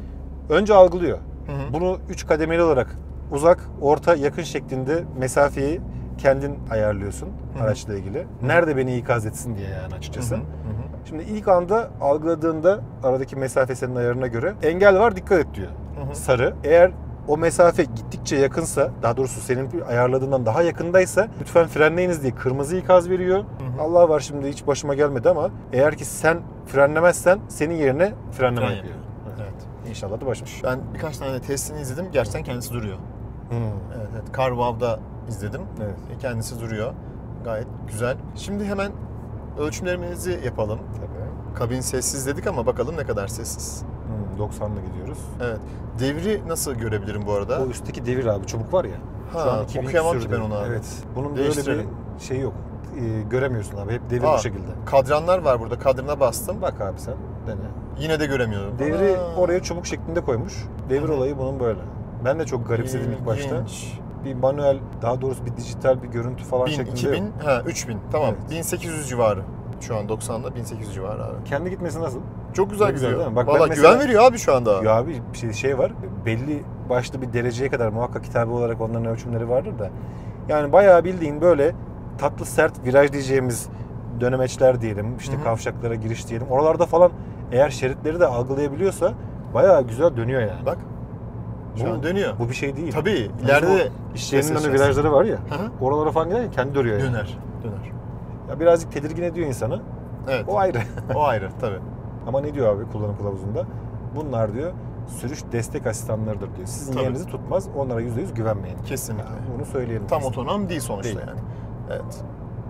Önce algılıyor. Hı hı. Bunu 3 kademeli olarak uzak, orta, yakın şeklinde mesafeyi kendin ayarlıyorsun Hı hı. araçla ilgili. Nerede beni ikaz etsin diye yani açıkçası. Hı hı, hı hı. Şimdi ilk anda algıladığında aradaki mesafe senin ayarına göre engel var dikkat et diyor. Hı hı. Sarı. Eğer o mesafe gittikçe yakınsa, daha doğrusu senin ayarladığından daha yakındaysa lütfen frenleyiniz diye kırmızı ikaz veriyor. hı. Allah var şimdi hiç başıma gelmedi ama eğer ki sen frenlemezsen senin yerine frenleme Fren yapıyor. Evet. İnşallah da başmış. Ben birkaç tane de testini izledim. Gerçekten kendisi duruyor. Hmm. Evet, evet. CarWow'da izledim. Evet. Kendisi duruyor. Gayet güzel. Şimdi hemen ölçümlerimizi yapalım. Tabii. Kabin sessiz dedik ama bakalım ne kadar sessiz. 90'la gidiyoruz. Evet. Devri nasıl görebilirim bu arada? O üstteki devir abi çubuk var ya. Ha, 2000 okuyamam ki küsür ben onu devir. abi. Evet. Bunun böyle Değiştirelim. bir şey yok. Göremiyorsun abi. Hep devir Aa, bu şekilde. Kadranlar var burada. Kadrına bastım. Bak abi sen dene. Yine de göremiyorum. Devri Aa, oraya çubuk şeklinde koymuş. Devir Hı hı. olayı bunun böyle. Ben de çok garipsedim ilk başta. İlginç. Bir manuel, daha doğrusu bir dijital bir görüntü falan 1000, şeklinde 2000, yok. ha 3000. Tamam. Evet. 1800 civarı. Şu an 90'da 1800 civarı abi. Kendi gitmesi nasıl? Çok güzel Çok güzel gidiyor. değil mi? Bak ben Valla mesela- güven veriyor abi şu anda. Ya abi bir şey var. Belli başlı bir dereceye kadar muhakkak kitabı olarak onların ölçümleri vardır da. Yani bayağı bildiğin böyle tatlı sert viraj diyeceğimiz dönemeçler diyelim. İşte Hı hı. kavşaklara giriş diyelim. Oralarda falan eğer şeritleri de algılayabiliyorsa bayağı güzel dönüyor yani. Bak. Şu Bu- an dönüyor. Bu bir şey değil. Tabii. İleride de İş yerinin ses önü açarsın. virajları var ya. Hı hı. Oralara falan giderken kendi duruyor yani. Döner. Döner. Ya birazcık tedirgin ediyor insanı. Evet. O ayrı. O ayrı tabii. Ama ne diyor abi kullanım kılavuzunda? Bunlar diyor sürüş destek asistanlarıdır diyor. Sizin Tabii. yerinizi tutmaz. Onlara %100 güvenmeyin. Kesinlikle. Yani bunu söyleyelim. Tam biz. otonom değil sonuçta Değil. yani. Evet.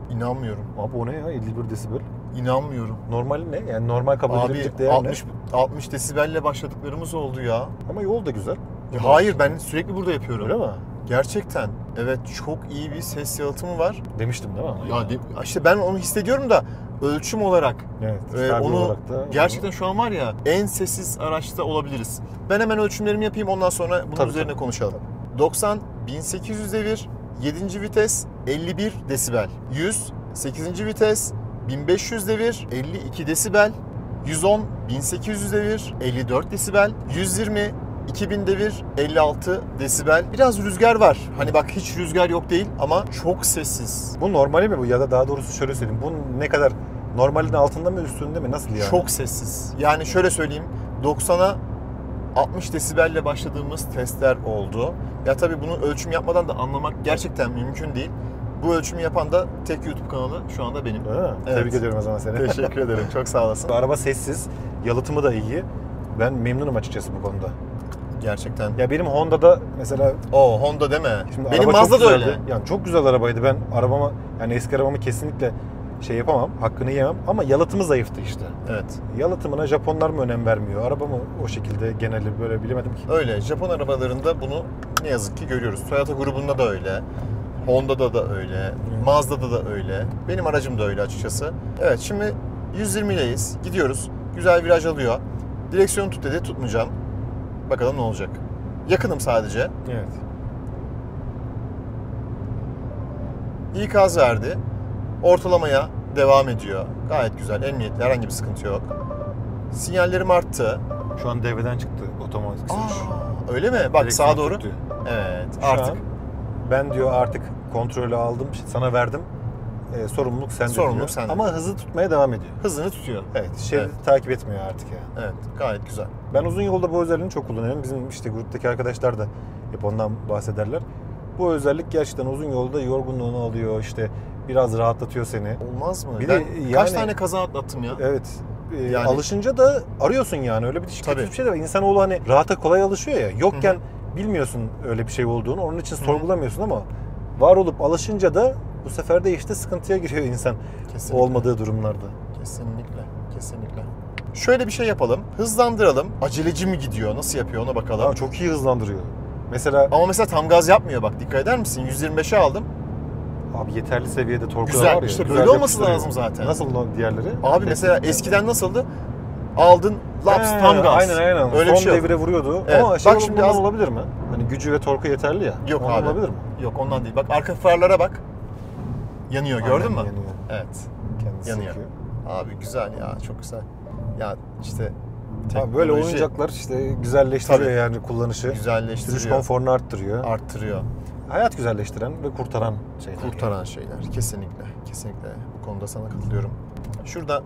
İnanmıyorum. Abi o ne ya? 51 desibel. İnanmıyorum. Normali ne? Yani normal kabul Abi edilebilecek değer 60 desibelle başladıklarımız oldu ya. ne? Ama yol da güzel. Hayır, ben sürekli burada yapıyorum. Öyle mi? Gerçekten. Evet, çok iyi bir ses yalıtımı var. Demiştim değil mi? Ya işte ben onu hissediyorum da ölçüm olarak Evet. onu olarak da gerçekten şu an var ya en sessiz araçta olabiliriz. Ben hemen ölçümlerimi yapayım, ondan sonra bunun Tabii, üzerine tabii. konuşalım. 90 1800 devir, 7. vites 51 desibel. 100 8. vites 1500 devir 52 desibel. 110 1800 devir 54 desibel. 120 2000 devir 56 desibel. Biraz rüzgar var. Hani bak hiç rüzgar yok değil ama çok sessiz. Bu normali mi bu? Ya da daha doğrusu şöyle söyleyeyim. Bu ne kadar normalin altında mı üstünde mi? Nasıl yani? Çok sessiz. Yani şöyle söyleyeyim. 90'a 60 desibelle başladığımız testler oldu. Ya tabii bunu ölçüm yapmadan da anlamak gerçekten mümkün değil. Bu ölçümü yapan da tek YouTube kanalı şu anda benim. Ha, Evet. Tebrik ediyorum o zaman seni. Teşekkür ederim. Çok sağ olasın. Araba sessiz. Yalıtımı da iyi. Ben memnunum açıkçası bu konuda. Gerçekten. Ya benim Honda'da mesela O Honda deme. şimdi Benim araba çok Mazda da güzeldi. öyle. Yani çok güzel arabaydı. Ben arabama yani eski arabamı kesinlikle şey yapamam. Hakkını yemem ama yalıtımı zayıftı işte. Evet. Yalıtımına Japonlar mı önem vermiyor? Arabamı o şekilde geneli böyle bilemedim ki. Öyle. Japon arabalarında bunu ne yazık ki görüyoruz. Toyota grubunda da öyle. Honda'da da öyle. Mazda'da da öyle. Benim aracım da öyle açıkçası. Evet, şimdi 120'leyiz. Gidiyoruz. Güzel viraj alıyor. Direksiyonu tut dedi. Tutmayacağım. Bakalım ne olacak. Yakınım sadece. Evet. İkaz verdi. Ortalamaya devam ediyor. Gayet güzel. Emniyetli, herhangi bir sıkıntı yok. Sinyallerim arttı. Şu an devreden çıktı otomatik sürüş. Öyle mi? Bak Direksiyon sağa doğru. tutuyor. Evet. Şu Artık an ben diyor artık kontrolü aldım, sana verdim. Sorumluluk sende Sorumluluk diyor. sende. Ama hızı tutmaya devam ediyor. hızını tutuyor. Evet, şeridi Evet. takip etmiyor artık yani. Evet. Gayet güzel. Ben uzun yolda bu özelliğini çok kullanıyorum. Bizim işte gruptaki arkadaşlar da hep ondan bahsederler. Bu özellik gerçekten uzun yolda yorgunluğunu alıyor, işte biraz rahatlatıyor seni. Olmaz mı? Bir Ben de kaç yani- tane kaza atlattım ya? Evet. Yani- Alışınca da arıyorsun yani. Öyle bir Tabii. kötü bir şey de var. İnsanoğlu hani rahata kolay alışıyor ya. Yokken bilmiyorsun öyle bir şey olduğunu. Onun için sorgulamıyorsun ama var olup alışınca da bu sefer de işte sıkıntıya giriyor insan. Kesinlikle. Olmadığı durumlarda. Kesinlikle. Kesinlikle. Şöyle bir şey yapalım. Hızlandıralım. Aceleci mi gidiyor? Nasıl yapıyor ona bakalım. Ama çok iyi hızlandırıyor. Mesela Ama mesela tam gaz yapmıyor bak. Dikkat eder misin? 125'e aldım. abi yeterli seviyede torku Güzel, var ya. işte güzel böyle olması yapıştırıyor. lazım zaten. Nasıl o diğerleri? Abi mesela eskiden nasıldı? Aldın, laps, tam gaz. Aynen. Öyle Son bir şey yok. devire vuruyordu. Evet, Ama bak şey şimdi bundan az- olabilir mi? Hani gücü ve torku yeterli ya. Yok Ondan abi. olabilir mi? Yok ondan değil. Bak arka farlara bak. Yanıyor gördün Aynen, mü? yanıyor. Evet. Kendisi Yanıyor. yakıyor. Abi güzel ya, çok güzel. Ya işte Abi böyle teknoloji oyuncaklar işte güzelleştiriyor Tabii. yani kullanışı. Sürüş güzelleştiriyor, konforunu arttırıyor. arttırıyor, Hayat güzelleştiren ve kurtaran şeyler. kurtaran şeyler. Kesinlikle, kesinlikle. Bu konuda sana katılıyorum. Şurada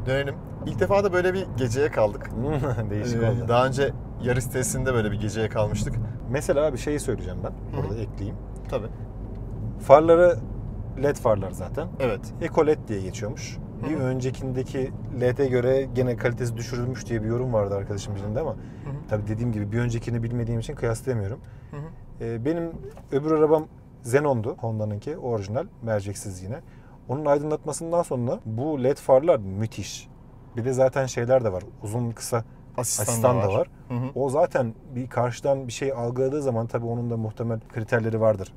dönelim. İlk defa da böyle bir geceye kaldık. Yani. Değişik oldu. Daha önce yarış tesisinde böyle bir geceye kalmıştık. Mesela bir şeyi söyleyeceğim ben. Burada ekleyeyim. Tabii. Farları LED farlar zaten. Evet. Eco LED diye geçiyormuş. Bir öncekindeki LED'e göre gene kalitesi düşürülmüş diye bir yorum vardı arkadaşım birinde ama tabii dediğim gibi bir öncekini bilmediğim için kıyaslayamıyorum. Benim öbür arabam Xenon'du. Honda'nınki orijinal, merceksiz yine. Onun aydınlatmasından sonra bu LED farlar müthiş. Bir de zaten şeyler de var. Uzun kısa asistan da var. Hı hı. O zaten bir karşıdan bir şey algıladığı zaman tabii onun da muhtemel kriterleri vardır.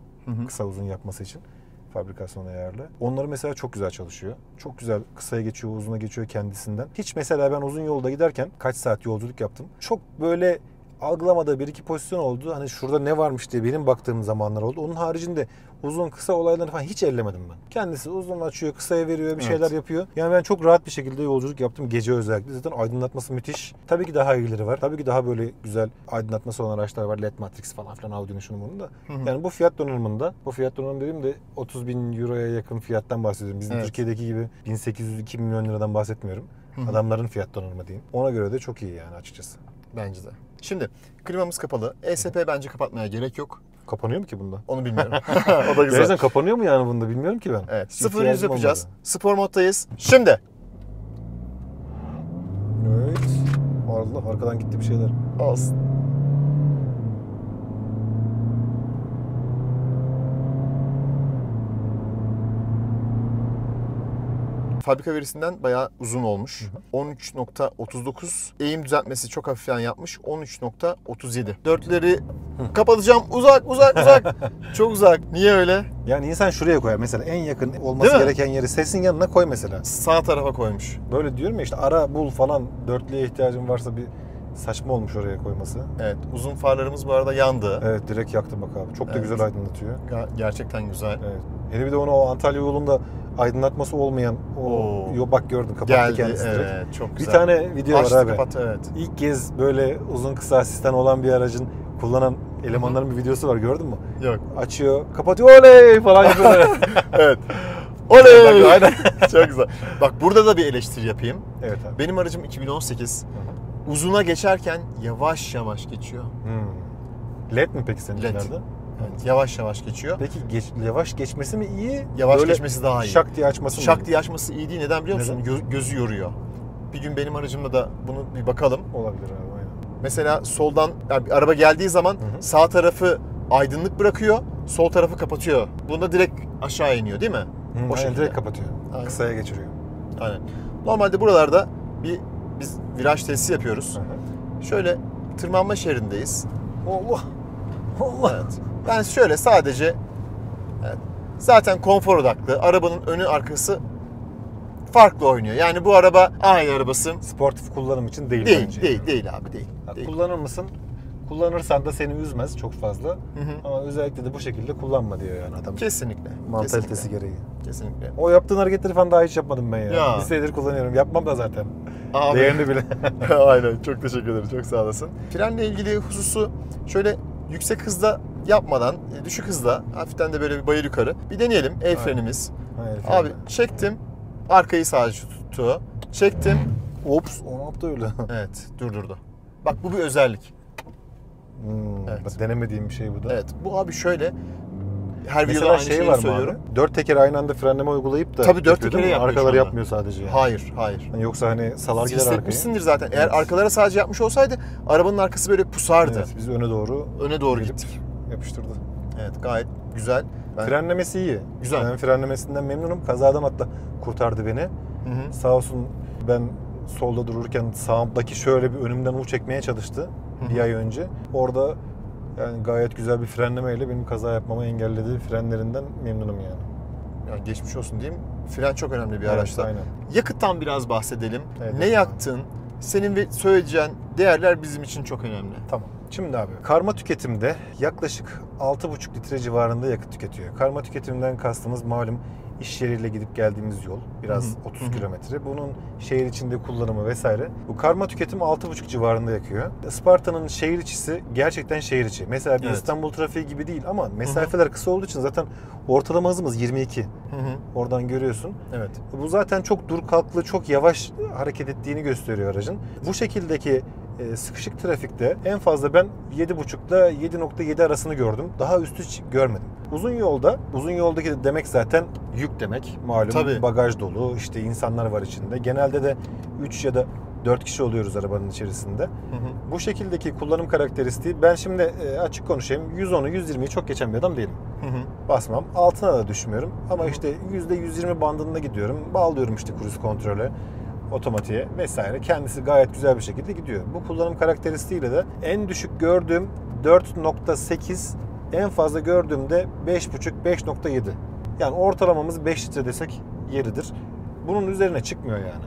Kısa uzun yapması için. Fabrikasyon ayarlı. Onları mesela çok güzel çalışıyor. Çok güzel kısaya geçiyor, uzuna geçiyor kendisinden. Hiç mesela ben uzun yolda giderken kaç saat yolculuk yaptım. Çok böyle algılamadığı bir iki pozisyon oldu. Hani şurada ne varmış diye benim baktığım zamanlar oldu. Onun haricinde uzun kısa olaylarını falan hiç ellemedim ben. Kendisi uzun açıyor, kısaya veriyor, bir şeyler yapıyor. Yani ben çok rahat bir şekilde yolculuk yaptım gece özellikle. Zaten aydınlatması müthiş. Tabii ki daha iyileri var. Tabii ki daha böyle güzel aydınlatması olan araçlar var. LED Matrix falan filan, Audi'nin şunun bunun da. Yani bu fiyat donanımında, bu fiyat donanımı dediğim de 30 bin euroya yakın fiyattan bahsediyorum. Bizim Evet. Türkiye'deki gibi 1800-2 milyon liradan bahsetmiyorum. Adamların fiyat donanımı diyeyim. Ona göre de çok iyi yani açıkçası. Bence de. Şimdi klimamız kapalı. ESP bence kapatmaya gerek yok. Kapanıyor mu ki bunda? Onu bilmiyorum. O da güzel. Gerçekten kapanıyor mu yani bunda bilmiyorum ki ben. Evet. Hiç 0-100 ihtiyacım yapacağız. olmadı. Spor moddayız. Şimdi. Evet. Allah arkadan gitti bir şeyler. Olsun. Fabrika verisinden bayağı uzun olmuş. 13.39. Eğim düzeltmesi çok hafiften yapmış. 13.37. Dörtleri kapatacağım. Uzak. Çok uzak. Niye öyle? Yani insan şuraya koyar mesela en yakın olması Değil mi? gereken yeri sesin yanına koy mesela. Sağ tarafa koymuş. Böyle diyorum ya işte ara bul falan dörtlüye ihtiyacın varsa bir saçma olmuş oraya koyması. Evet. Uzun farlarımız bu arada yandı. Evet direkt yaktım bak abi. Çok da Evet. güzel aydınlatıyor. Gerçekten güzel. Evet. Hele bir de onu o Antalya yolunda aydınlatması olmayan Oo. Bak gördün kapattı Geldi. kendisi direkt. Evet. Çok Bir güzel. tane video Açtı, var abi. kapattı, evet. İlk kez böyle uzun kısa asistan olan bir aracın kullanan elemanların bir videosu var gördün mü? Yok. Açıyor, kapatıyor, oley falan yapıyor. Evet. Oley! Aynen. Çok güzel. Bak burada da bir eleştiri yapayım. Evet abi. Benim aracım 2018. Uzuna geçerken yavaş yavaş geçiyor. LED mi peki senin LED. ileride? Evet, yavaş yavaş geçiyor. Peki yavaş geçmesi mi iyi? Yavaş Böyle geçmesi daha iyi. Şak diye açması mı? Şak diye açması iyi değil. Neden biliyor musun? Neden? Gözü yoruyor. Bir gün benim aracımda da bunu bir bakalım. Olabilir abi aynen. Mesela soldan yani bir araba geldiği zaman sağ tarafı aydınlık bırakıyor, sol tarafı kapatıyor. Bunda direkt aşağı iniyor değil mi? O Aynen, şekilde. direkt kapatıyor. Aynen. Kısaya geçiriyor. Aynen. Normalde buralarda biz viraj testi yapıyoruz. Şöyle tırmanma şerindeyiz. Allah! Allah! Evet. Ben şöyle sadece evet, zaten konfor odaklı. Arabanın önü arkası farklı oynuyor. Yani bu araba aynı arabası. Sportif kullanım için değil, Değil, bence. değil abi değil. Ha, Değil. kullanır mısın? Kullanırsan da seni üzmez çok fazla. Ama özellikle de bu şekilde kullanma diyor yani adam. Kesinlikle. Mantalitesi kesinlikle. gereği. Kesinlikle. O yaptığın hareketleri falan daha hiç yapmadım ben ya. Ya. Bir senedir kullanıyorum. Yapmam da zaten. Abi. Değerini bile. Aynen. Çok teşekkür ederim. Çok sağ olasın. Frenle ilgili hususu şöyle yüksek hızda yapmadan düşük hızda hafiften de böyle bir bayır yukarı bir deneyelim. El frenimiz. Hayır, Abi çektim. Arkayı sadece tuttu. Çektim. Ops, o ne yaptı öyle? Evet. Durdurdu. Bak bu bir özellik. Evet. Bak, denemediğim bir şey bu da. Evet. Bu abi şöyle her videoda Mesela aynı şey şeyi var mı söylüyorum. abi? 4 teker aynı anda frenleme uygulayıp da Tabii 4 yapıyor değil tekere mi? yapıyor Arkaları şu anda. yapmıyor sadece. Yani. Hayır, hayır. Yani yoksa hani salar gider arkaya. Hissetmişsindir zaten. Eğer arkalara sadece yapmış olsaydı arabanın arkası böyle pusardı. Evet, biz öne doğru Öne doğru gelip gittik. yapıştırdı. Evet, gayet güzel. Ben... Frenlemesi iyi. Güzel. Ben frenlemesinden memnunum. Kazadan hatta kurtardı beni. Hı. Sağ olsun ben solda dururken sağımdaki şöyle bir önümden U çekmeye çalıştı bir ay önce. Orada yani gayet güzel bir frenlemeyle benim kaza yapmamı engelledi. Frenlerinden memnunum yani. Yani geçmiş olsun diyeyim. Fren çok önemli bir Evet, araçta. aynen. Yakıttan biraz bahsedelim. Evet, Ne evet. yaktın? Senin ve söyleyeceğin değerler bizim için çok önemli. Tamam. Şimdi abi karma tüketimde yaklaşık 6,5 litre civarında yakıt tüketiyor. Karma tüketimden kastımız malum iş yeriyle gidip geldiğimiz yol. Biraz 30 kilometre. Bunun şehir içinde kullanımı vesaire. Bu karma tüketim 6,5 civarında yakıyor. Isparta'nın şehir içisi gerçekten şehir içi. Mesela bir Evet. İstanbul trafiği gibi değil ama mesafeler kısa olduğu için zaten ortalama hızımız 22. Oradan görüyorsun. Evet. Bu zaten çok dur kalklı, çok yavaş hareket ettiğini gösteriyor aracın. Bu şekildeki sıkışık trafikte en fazla ben 7,5 ile 7,7 arasını gördüm. Daha üstü hiç görmedim. Uzun yoldaki de demek zaten yük demek. Malum Tabii. bagaj dolu, işte insanlar var içinde. Genelde de 3 ya da 4 kişi oluyoruz arabanın içerisinde. Bu şekildeki kullanım karakteristiği, ben şimdi açık konuşayım, 110'u 120'yi çok geçen bir adam değilim. Basmam. Altına da düşmüyorum. Ama işte %120 bandında gidiyorum. Bağlıyorum işte cruise kontrole, otomatiğe vesaire. Kendisi gayet güzel bir şekilde gidiyor. Bu kullanım karakteristiğiyle de en düşük gördüğüm 4,8, en fazla gördüğümde 5,5-5,7. Yani ortalamamız 5 litre desek yeridir. Bunun üzerine çıkmıyor yani.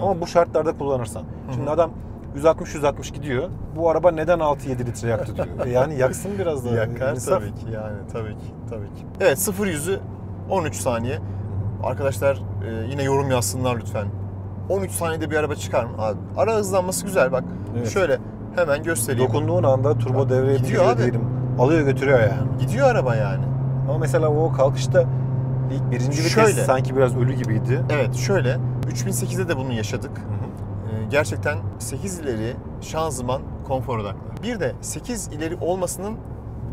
Ama bu şartlarda kullanırsan. Şimdi adam 160 gidiyor. Bu araba neden 6-7 litre yaktı diyor. Yani yaksın biraz da. Yakar İnsaf. tabii ki yani tabii ki. Evet 0-100'ü 13 saniye. Arkadaşlar yine yorum yazsınlar lütfen. 13 saniyede bir araba çıkar mı? Abi, ara hızlanması güzel bak. Evet. Şöyle hemen göstereyim. Dokunduğun anda turbo devreye Gidiyor giriyor abi. diyelim. Alıyor götürüyor yani. Gidiyor araba yani. Ama mesela o kalkışta ilk birinci vites Şöyle. sanki biraz ölü gibiydi. Evet şöyle 3008'de de bunu yaşadık. Gerçekten 8 ileri şanzıman konfor odaklı. Bir de 8 ileri olmasının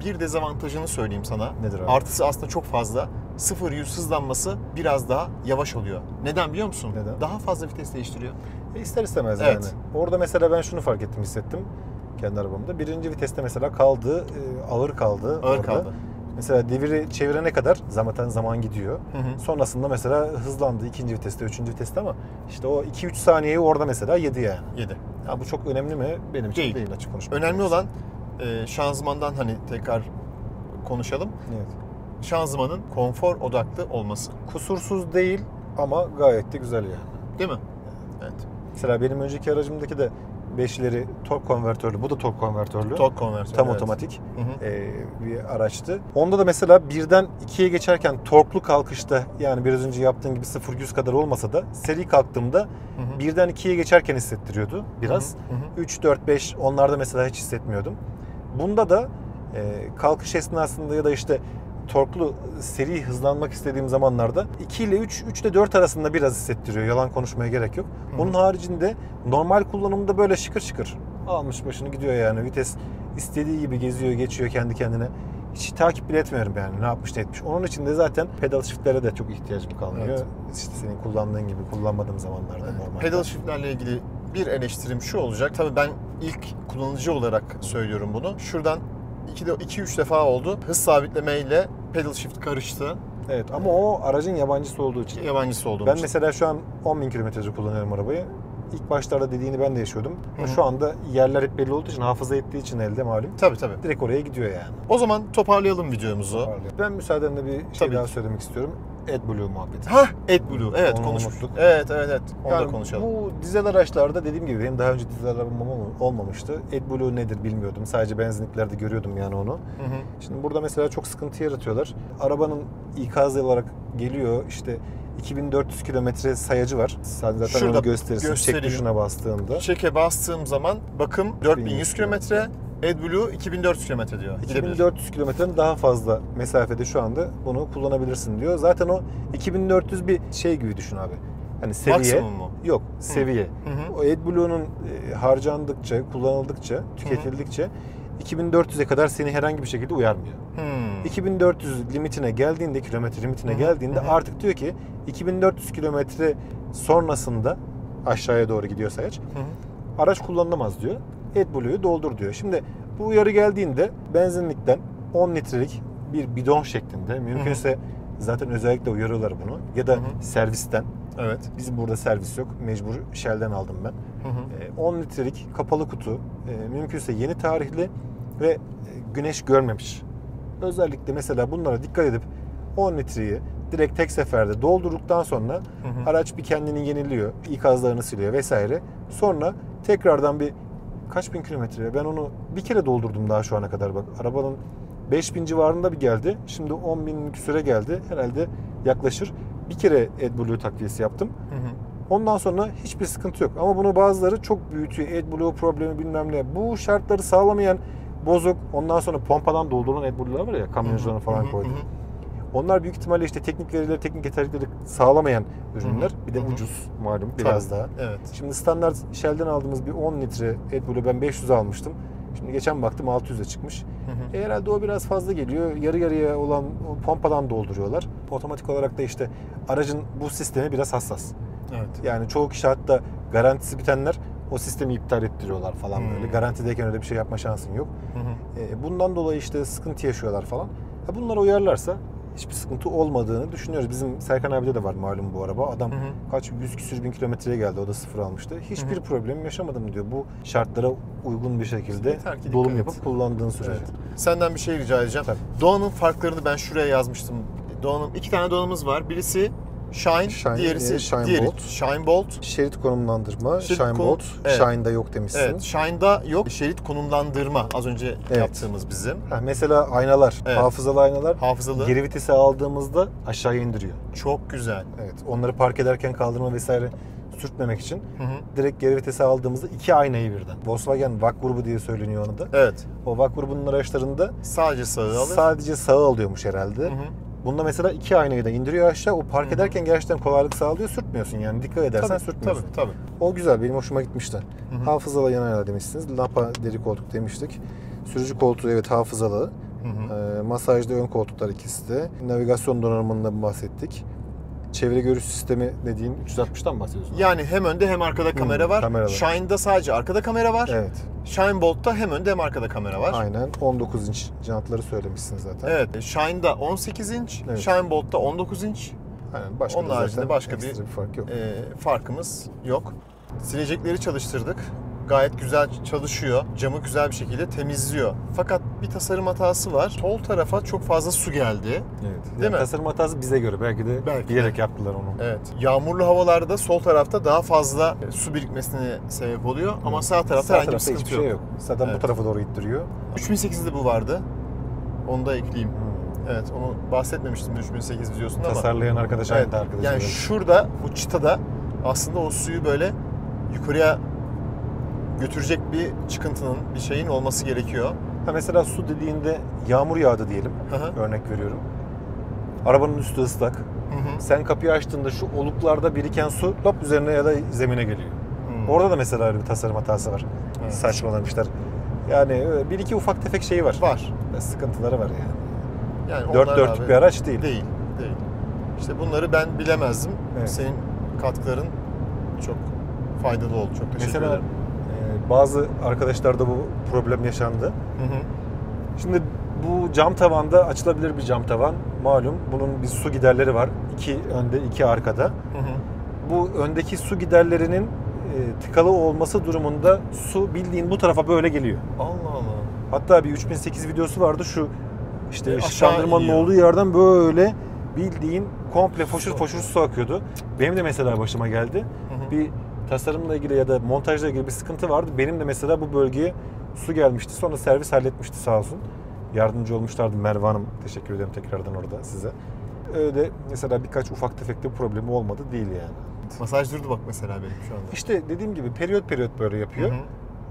bir dezavantajını söyleyeyim sana. Nedir abi? Artısı aslında çok fazla. 0-100 hızlanması biraz daha yavaş oluyor. Neden biliyor musun? Neden? Daha fazla vites değiştiriyor. İster istemez Evet. yani. Orada mesela ben şunu fark ettim, hissettim kendi arabamda. Birinci viteste mesela kaldı, ağır kaldı. Ağır orada. kaldı. Mesela deviri çevirene kadar zaten zaman gidiyor. Hı. Sonrasında mesela hızlandı ikinci viteste, üçüncü viteste ama işte o 2-3 saniyeyi orada mesela yedi yani. 7. Ya bu çok önemli mi? Benim için Değil. değil açık konuşmak. Önemli gerekirse. olan şanzımandan hani tekrar konuşalım. Evet. Şanzımanın konfor odaklı olması. Kusursuz değil ama gayet de güzel yani. Değil mi? Evet. Mesela benim önceki aracımdaki de 5'leri tork konvertörlü. Bu da tork konvertörlü. Tork konversiyonu. Tam evet. otomatik Hı hı. bir araçtı. Onda da mesela birden 2'ye geçerken torklu kalkışta, yani biraz önce yaptığım gibi 0-100 kadar olmasa da seri kalktığımda birden 2'ye geçerken hissettiriyordu biraz. 3, 4, 5 onlarda mesela hiç hissetmiyordum. Bunda da kalkış esnasında ya da işte torklu seri hızlanmak istediğim zamanlarda 2 ile 3, 3 ile 4 arasında biraz hissettiriyor. Yalan konuşmaya gerek yok. Onun haricinde normal kullanımda böyle şıkır şıkır almış başını gidiyor yani. Vites istediği gibi geziyor, geçiyor kendi kendine. Hiç takip bile etmiyorum yani ne yapmış ne etmiş. Onun için de zaten pedal shiftlere de çok ihtiyacım kalmıyor. Evet. İşte senin kullandığın gibi kullanmadığım zamanlarda normalde. Pedal shiftlerle ilgili bir eleştirim şu olacak. Tabii ben ilk kullanıcı olarak söylüyorum bunu. Şuradan 2-3 defa oldu. Hız sabitleme ile pedal shift karıştı. Evet ama o aracın yabancısı olduğu için. Yabancısı olduğum Ben için. mesela şu an 10.000 kilometre kullanıyorum arabayı. İlk başlarda dediğini ben de yaşıyordum. Şu anda yerler hep belli olduğu için, hafıza ettiği için elde malum. Tabii. Direkt oraya gidiyor yani. O zaman toparlayalım videomuzu. Ben müsaadenle bir şey Tabii daha ki. söylemek istiyorum. AdBlue muhabbeti. Hah, AdBlue. Evet, Onu konuşmuştuk. unuttuk. Evet. Onu da Yani konuşalım. bu dizel araçlarda dediğim gibi benim daha önce dizel arabam olmamıştı. AdBlue nedir bilmiyordum. Sadece benzinliklerde görüyordum yani onu. Şimdi burada mesela çok sıkıntı yaratıyorlar. Arabanın ikaz olarak geliyor işte 2400 kilometre sayacı var. Zaten Şurada onu gösterirsin. Çek göstereyim. tuşuna bastığında. Çeke bastığım zaman bakım 4100 kilometre, AdBlue 2400 kilometre diyor. Gidebilir. 2400 kilometrenin daha fazla mesafede şu anda bunu kullanabilirsin diyor. Zaten o 2400 bir şey gibi düşün abi. Hani seviye. Maksimum mu? Yok, seviye. O AdBlue'nun harcandıkça, kullanıldıkça, tüketildikçe 2400'e kadar seni herhangi bir şekilde uyarmıyor. 2400 limitine geldiğinde, kilometre limitine geldiğinde artık diyor ki 2400 kilometre sonrasında aşağıya doğru gidiyor sayaç. Araç kullanılamaz diyor. AdBlue'yu doldur diyor. Şimdi bu uyarı geldiğinde benzinlikten 10 litrelik bir bidon şeklinde, mümkünse zaten özellikle uyarıyorlar bunu, ya da servisten. Evet. Bizim burada servis yok. Mecbur Shell'den aldım ben. 10 litrelik kapalı kutu, mümkünse yeni tarihli ve güneş görmemiş. Özellikle mesela bunlara dikkat edip 10 litreyi direkt tek seferde doldurduktan sonra araç bir kendini yeniliyor, ikazlarını siliyor vesaire. Sonra tekrardan bir kaç bin kilometre, ben onu bir kere doldurdum daha şu ana kadar bak. Arabanın 5000 civarında bir geldi. Şimdi 10.000 küsüre geldi. Herhalde yaklaşır. Bir kere AdBlue takviyesi yaptım. Ondan sonra hiçbir sıkıntı yok. Ama bunu bazıları çok büyütüyor. AdBlue problemi bilmem ne. Bu şartları sağlamayan bozuk, ondan sonra pompadan doldurulan AdBlue'lar var ya, kamyoncuların falan koydu. Onlar büyük ihtimalle işte teknik verileri, teknik yeterlilikleri sağlamayan ürünler. Bir de ucuz malum biraz daha. Evet. Şimdi standart Shell'den aldığımız bir 10 litre AdBlue ben 500 almıştım. Şimdi geçen baktım 600'e çıkmış. Herhalde o biraz fazla geliyor. Yarı yarıya olan o pompadan dolduruyorlar. Otomatik olarak da işte aracın bu sistemi biraz hassas. Evet. Yani çoğu kişi hatta garantisi bitenler o sistemi iptal ettiriyorlar falan böyle. Garantideyken öyle bir şey yapma şansın yok. Bundan dolayı işte sıkıntı yaşıyorlar falan. Bunlara uyarlarsa hiçbir sıkıntı olmadığını düşünüyoruz. Bizim Serkan abide de var malum bu araba. Adam kaç 100 küsür bin kilometreye geldi. O da sıfır almıştı. Hiçbir problem yaşamadım diyor. Bu şartlara uygun bir şekilde Yeter ki dolum dikkat et. yapıp kullandığın sürece. Evet. Senden bir şey rica edeceğim. Tabii. Doğan'ın farklarını ben şuraya yazmıştım. Doğan'ın 2 tane Doğan'ımız var. Birisi Shine, diğerisi Shine Bolt. Shine Bolt. Şerit konumlandırma, Şerit Shine Bolt, evet. Shine'da yok demişsin. Evet, Shine'da yok. Şerit konumlandırma az önce yaptığımız bizim. Mesela aynalar, Evet. hafızalı aynalar. Hafızalı. Geri vitesi aldığımızda aşağıya indiriyor. Çok güzel. Evet. Onları park ederken kaldırma vesaire sürtmemek için direkt geri vitesi aldığımızda 2 aynayı birden. Volkswagen VAK grubu diye söyleniyor onu da. Evet. O VAK grubunun araçlarında Sadece sağı alır. sadece sağı alıyormuş herhalde. Bunda mesela 2 aynayı da indiriyor aşağı. O park ederken gerçekten kolaylık sağlıyor. Sürtmüyorsun yani. Dikkat edersen sürtmüyorsun. Tabii. O güzel. Benim hoşuma gitmişti. Hafızalı yan ayna demişsiniz. Lapa deri koltuk demiştik. Sürücü koltuğu evet hafızalı. Masajlı ön koltuklar ikisi de. Navigasyon donanımından bahsettik. Çevre görüş sistemi dediğin 360'tan mı bahsediyorsun? Yani hem önde hem arkada kamera var. kameralar. Shine'da sadece arkada kamera var. Evet. Shine Bolt'ta hem önde hem arkada kamera var. Aynen. 19 inç jantları söylemişsin zaten. Evet. Shine'da 18 inç, Evet. Shine Bolt'ta 19 inç. Aynen. Başka Onun da haricinde zaten başka ekstra bir fark yok. Farkımız yok. Silecekleri çalıştırdık. Gayet güzel çalışıyor. Camı güzel bir şekilde temizliyor. Fakat bir tasarım hatası var. Sol tarafa çok fazla su geldi. Evet. Değil mi? Tasarım hatası bize göre. Belki de bilerek yaptılar onu. Evet. Yağmurlu havalarda sol tarafta daha fazla su birikmesine sebep oluyor. Ama sağ tarafta Sağ herhangi bir tarafta sıkıntı hiçbir şey yok. Zaten Evet. bu tarafa doğru ittiriyor. 3008'de bu vardı. Onu da ekleyeyim. Evet, onu bahsetmemiştim 3008 videosunda ama. Tasarlayan arkadaş Evet, aynı arkadaş. yani şurada bu çıtada aslında o suyu böyle yukarıya götürecek bir çıkıntının, bir şeyin olması gerekiyor. Mesela su dediğinde yağmur yağdı diyelim. Örnek veriyorum. Arabanın üstü ıslak. Sen kapıyı açtığında şu oluklarda biriken su lop üzerine ya da zemine geliyor. Orada da mesela öyle bir tasarım hatası var. Evet. Saçmalamışlar. Yani bir iki ufak tefek şeyi var. Var. Sıkıntıları var yani. Yani Dört onlar dörtlük abi bir araç değil. Değil. İşte bunları ben bilemezdim. Evet. Senin katkıların çok faydalı oldu. Çok teşekkür Mesela ederim. bazı arkadaşlarda bu problem yaşandı. Şimdi bu cam tavanda açılabilir bir cam tavan. Malum bunun bir su giderleri var. 2 önde, 2 arkada. Bu öndeki su giderlerinin tıkalı olması durumunda su bildiğin bu tarafa böyle geliyor. Allah Allah. Hatta bir 3008 videosu vardı. Şu işte Aşağı ışıklandırmanın iniyor. olduğu yerden böyle bildiğin komple foşur foşur su akıyordu. Benim de mesela başıma geldi. Bir tasarımla ilgili ya da montajla ilgili bir sıkıntı vardı. Benim de mesela bu bölgeye su gelmişti. Sonra servis halletmişti sağ olsun. Yardımcı olmuşlardı Merve Hanım. Teşekkür ederim tekrardan orada size. Öyle mesela birkaç ufak tefek bir problemi olmadı değil yani. Masaj durdu bak mesela benim şu anda. İşte dediğim gibi periyot böyle yapıyor.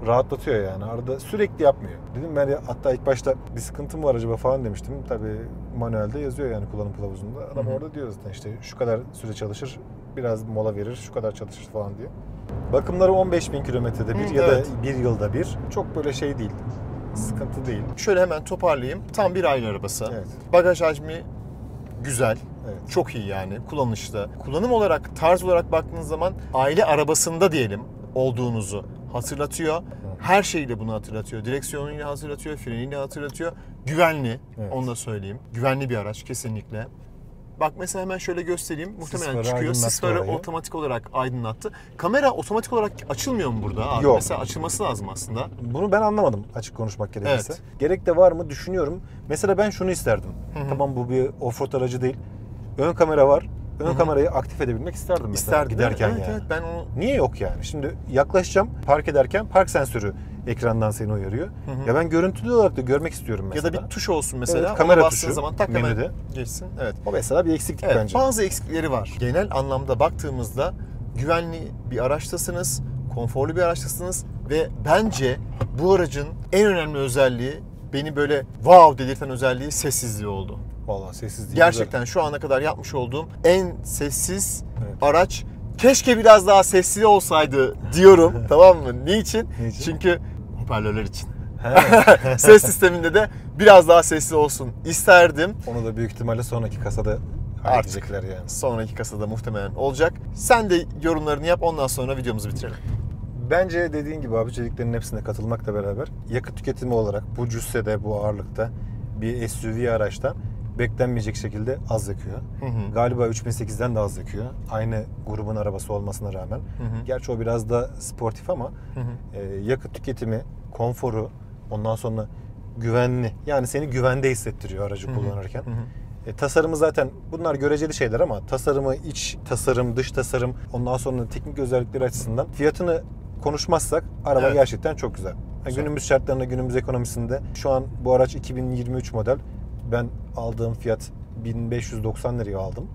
Rahatlatıyor yani. Arada sürekli yapmıyor. Dedim ben hatta ilk başta bir sıkıntım var acaba falan demiştim. Tabii manuelde yazıyor yani kullanım kılavuzunda. Adam orada diyor zaten işte şu kadar süre çalışır, biraz mola verir, şu kadar çalışır falan diyor. Bakımları 15.000 kilometrede bir ya evet. da bir yılda bir. Çok böyle şey değil. Sıkıntı değil. Şöyle hemen toparlayayım. Tam bir aile arabası. Evet. Bagaj hacmi güzel. Evet. Çok iyi yani kullanışlı. Kullanım olarak, tarz olarak baktığınız zaman aile arabasında diyelim olduğunuzu hatırlatıyor. Her şeyle bunu hatırlatıyor. Direksiyonuyla hatırlatıyor, freniyle hatırlatıyor. Güvenli, Evet. onu da söyleyeyim. Güvenli bir araç kesinlikle. Bak mesela hemen şöyle göstereyim. Muhtemelen farı çıkıyor. aydınlattı Sis farı orayı. otomatik olarak aydınlattı. Kamera otomatik olarak açılmıyor mu burada abi? Yok. Mesela açılması lazım aslında. Bunu ben anlamadım açık konuşmak gerekirse. Evet. Gerek de var mı düşünüyorum. Mesela ben şunu isterdim. Tamam bu bir offroad aracı değil. Ön kamera var. Ön kamerayı aktif edebilmek isterdim mesela İsterdim. giderken evet, yani. Evet, ben onu... Niye yok yani? Şimdi yaklaşacağım park ederken park sensörü ekrandan seni uyarıyor. Ya ben görüntülü olarak da görmek istiyorum mesela. Ya da bir tuş olsun mesela. Evet, Ona kamera bastığın tuşu zaman tak hemen menüde. geçsin. Evet. O mesela bir eksiklik Evet, bence. bazı eksikleri var. Genel anlamda baktığımızda güvenli bir araçtasınız, konforlu bir araçtasınız ve bence bu aracın en önemli özelliği, beni böyle wow dedirten özelliği sessizliği oldu. Vallahi sessiz değil. Gerçekten şu ana kadar yapmış olduğum en sessiz Evet. araç. Keşke biraz daha sessiz olsaydı diyorum. Tamam mı? Niçin? Niçin? Çünkü hoparlörler için. Ses sisteminde de biraz daha sessiz olsun isterdim. Onu da büyük ihtimalle sonraki kasada halledecekler yani. Sonraki kasada muhtemelen olacak. Sen de yorumlarını yap, ondan sonra videomuzu bitirelim. Bence dediğin gibi abi dediklerinin hepsine katılmakla beraber yakıt tüketimi olarak bu cüssede, bu ağırlıkta bir SUV araçtan beklenmeyecek şekilde az yakıyor. Galiba 3008'den de az yakıyor. Aynı grubun arabası olmasına rağmen. Gerçi o biraz da sportif ama yakıt tüketimi, konforu, ondan sonra güvenli. Yani seni güvende hissettiriyor aracı kullanırken. Tasarımı zaten bunlar göreceli şeyler ama tasarımı, iç tasarım, dış tasarım, ondan sonra teknik özellikleri açısından fiyatını konuşmazsak araba Evet. gerçekten çok güzel. Yani günümüz şartlarında, günümüz ekonomisinde şu an bu araç 2023 model. Ben aldığım fiyat 1590 liraya aldım.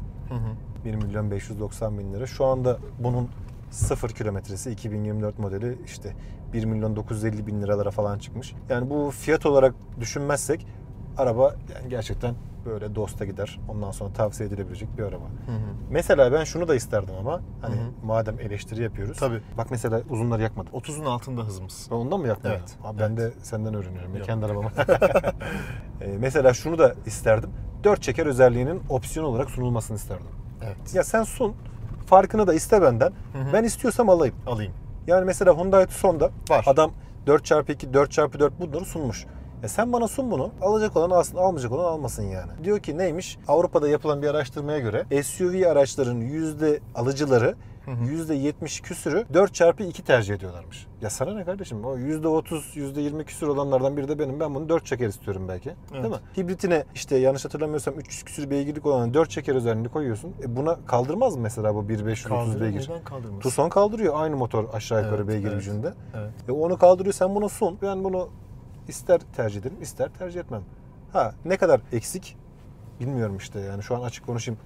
1.590.000 lira. Şu anda bunun 0 kilometresi 2024 modeli işte 1.950.000 liralara falan çıkmış. Yani bu fiyat olarak düşünmezsek araba yani gerçekten böyle dosta gider. Ondan sonra tavsiye edilebilecek bir araba. Mesela ben şunu da isterdim ama hani madem eleştiri yapıyoruz. Tabii. Bak mesela uzunları yakmadım. 30'un altında hızımız. Ben ondan mı yakmadım? Evet. Abi ben de senden öğreniyorum. Ya, Yok. kendi arabama. Mesela şunu da isterdim. 4 çeker özelliğinin opsiyon olarak sunulmasını isterdim. Evet. Ya sen sun. Farkını da iste benden. Ben istiyorsam alayım. Alayım. Yani mesela Hyundai Tucson'da Var. adam 4x2, 4x4 bunları sunmuş. Sen bana sun bunu. Alacak olan alsın, almayacak olan almasın yani. Diyor ki neymiş? Avrupa'da yapılan bir araştırmaya göre SUV araçların alıcıları %70 küsürü 4x2 tercih ediyorlarmış. Ya sana ne kardeşim? O %30, %20 küsür olanlardan biri de benim. Ben bunu 4 çeker istiyorum belki. Evet. Değil mi? Hibritine işte yanlış hatırlamıyorsam 300 küsür beygirlik olan 4 çeker özelliğini koyuyorsun. Buna kaldırmaz mı mesela bu 1530 beygir? Neden kaldırmaz? Tucson kaldırıyor aynı motor aşağı yukarı Evet, beygir evet. gücünde. Evet. Onu kaldırıyor sen bunu sun. Ben bunu ister tercih ederim ister tercih etmem. Ne kadar eksik bilmiyorum işte yani şu an açık konuşayım.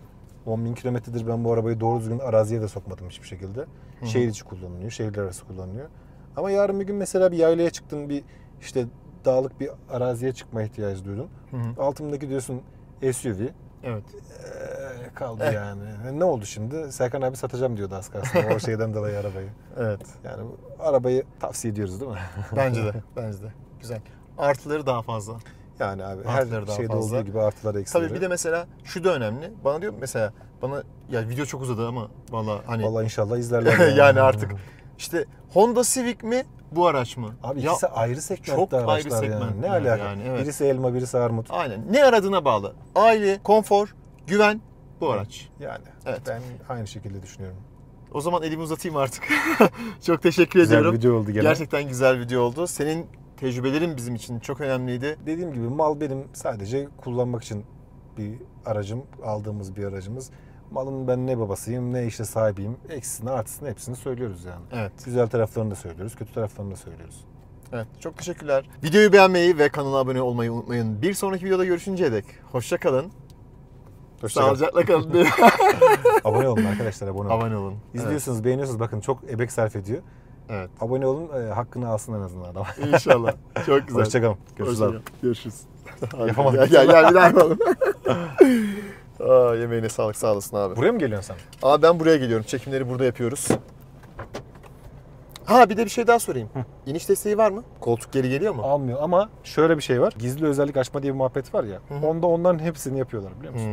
10.000 kilometredir ben bu arabayı doğru düzgün araziye de sokmadım hiçbir şekilde. Şehir içi kullanılıyor, şehirler arası kullanılıyor. Ama yarın bir gün mesela bir yaylaya çıktın, bir işte dağlık bir araziye çıkma ihtiyacı duydun. Altımdaki diyorsun SUV. Evet. Kaldı yani. Ne oldu şimdi? Serkan abi satacağım diyordu az kalsın o şeyden dolayı arabayı. Evet. Yani bu arabayı tavsiye ediyoruz değil mi? Bence de. Bence de. Güzel. Artıları daha fazla. Yani abi Artıları her daha şeyde fazla. olduğu gibi artılar eksileri. Tabii bir de mesela şu da önemli. Bana diyor mesela ya video çok uzadı ama vallahi hani Vallahi inşallah izlerler. yani artık işte Honda Civic mi bu araç mı? Abi Ya, ikisi ayrı segmentte çok ayrı araçlar yani. segmentler Ne alaka? yani, evet. Birisi elma, birisi armut. aynen. Ne aradığına bağlı. Aile, konfor, güven bu araç. Yani Evet. ben aynı şekilde düşünüyorum. O zaman elimi uzatayım artık. Çok teşekkür Güzel ediyorum. bir video oldu gene. Gerçekten güzel video oldu. Senin tecrübelerin bizim için çok önemliydi. Dediğim gibi mal benim sadece kullanmak için bir aracım, aldığımız bir aracımız. Malın ben ne babasıyım ne işte sahibiyim. Eksisini artısını hepsini söylüyoruz yani. Evet. Güzel taraflarını da söylüyoruz, kötü taraflarını da söylüyoruz. Evet. Çok teşekkürler. Videoyu beğenmeyi ve kanala abone olmayı unutmayın. Bir sonraki videoda görüşünceye dek hoşça kalın. Hoşça kalın. Sağlıcakla kalın diye. Abone olun arkadaşlar, abone olun. Abone olun. İzliyorsunuz, beğeniyorsunuz. Bakın çok emek sarf ediyor. Evet. Abone olun, hakkını alsın en azından adam. İnşallah. Çok güzel. Hoşçakalın. Görüşürüz abi. Görüşürüz. Yapamadım. Gel bir daha yapalım. Aa, yemeğine sağlık, sağ olasın abi. Buraya mı geliyorsun sen? Abi ben buraya geliyorum. Çekimleri burada yapıyoruz. Ha bir de bir şey daha sorayım. İniş desteği var mı? Koltuk geri geliyor mu? Almıyor ama şöyle bir şey var. Gizli özellik açma diye bir muhabbet var ya. Onda onların hepsini yapıyorlar biliyor musun?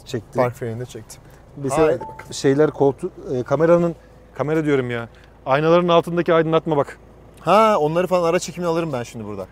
Çekti. Park frenini de çektim. Mesela Haydi bakalım. şeyler koltuk kamera diyorum ya. Aynaların altındaki aydınlatma bak. Ha onları falan ara çekimini alırım ben şimdi burada.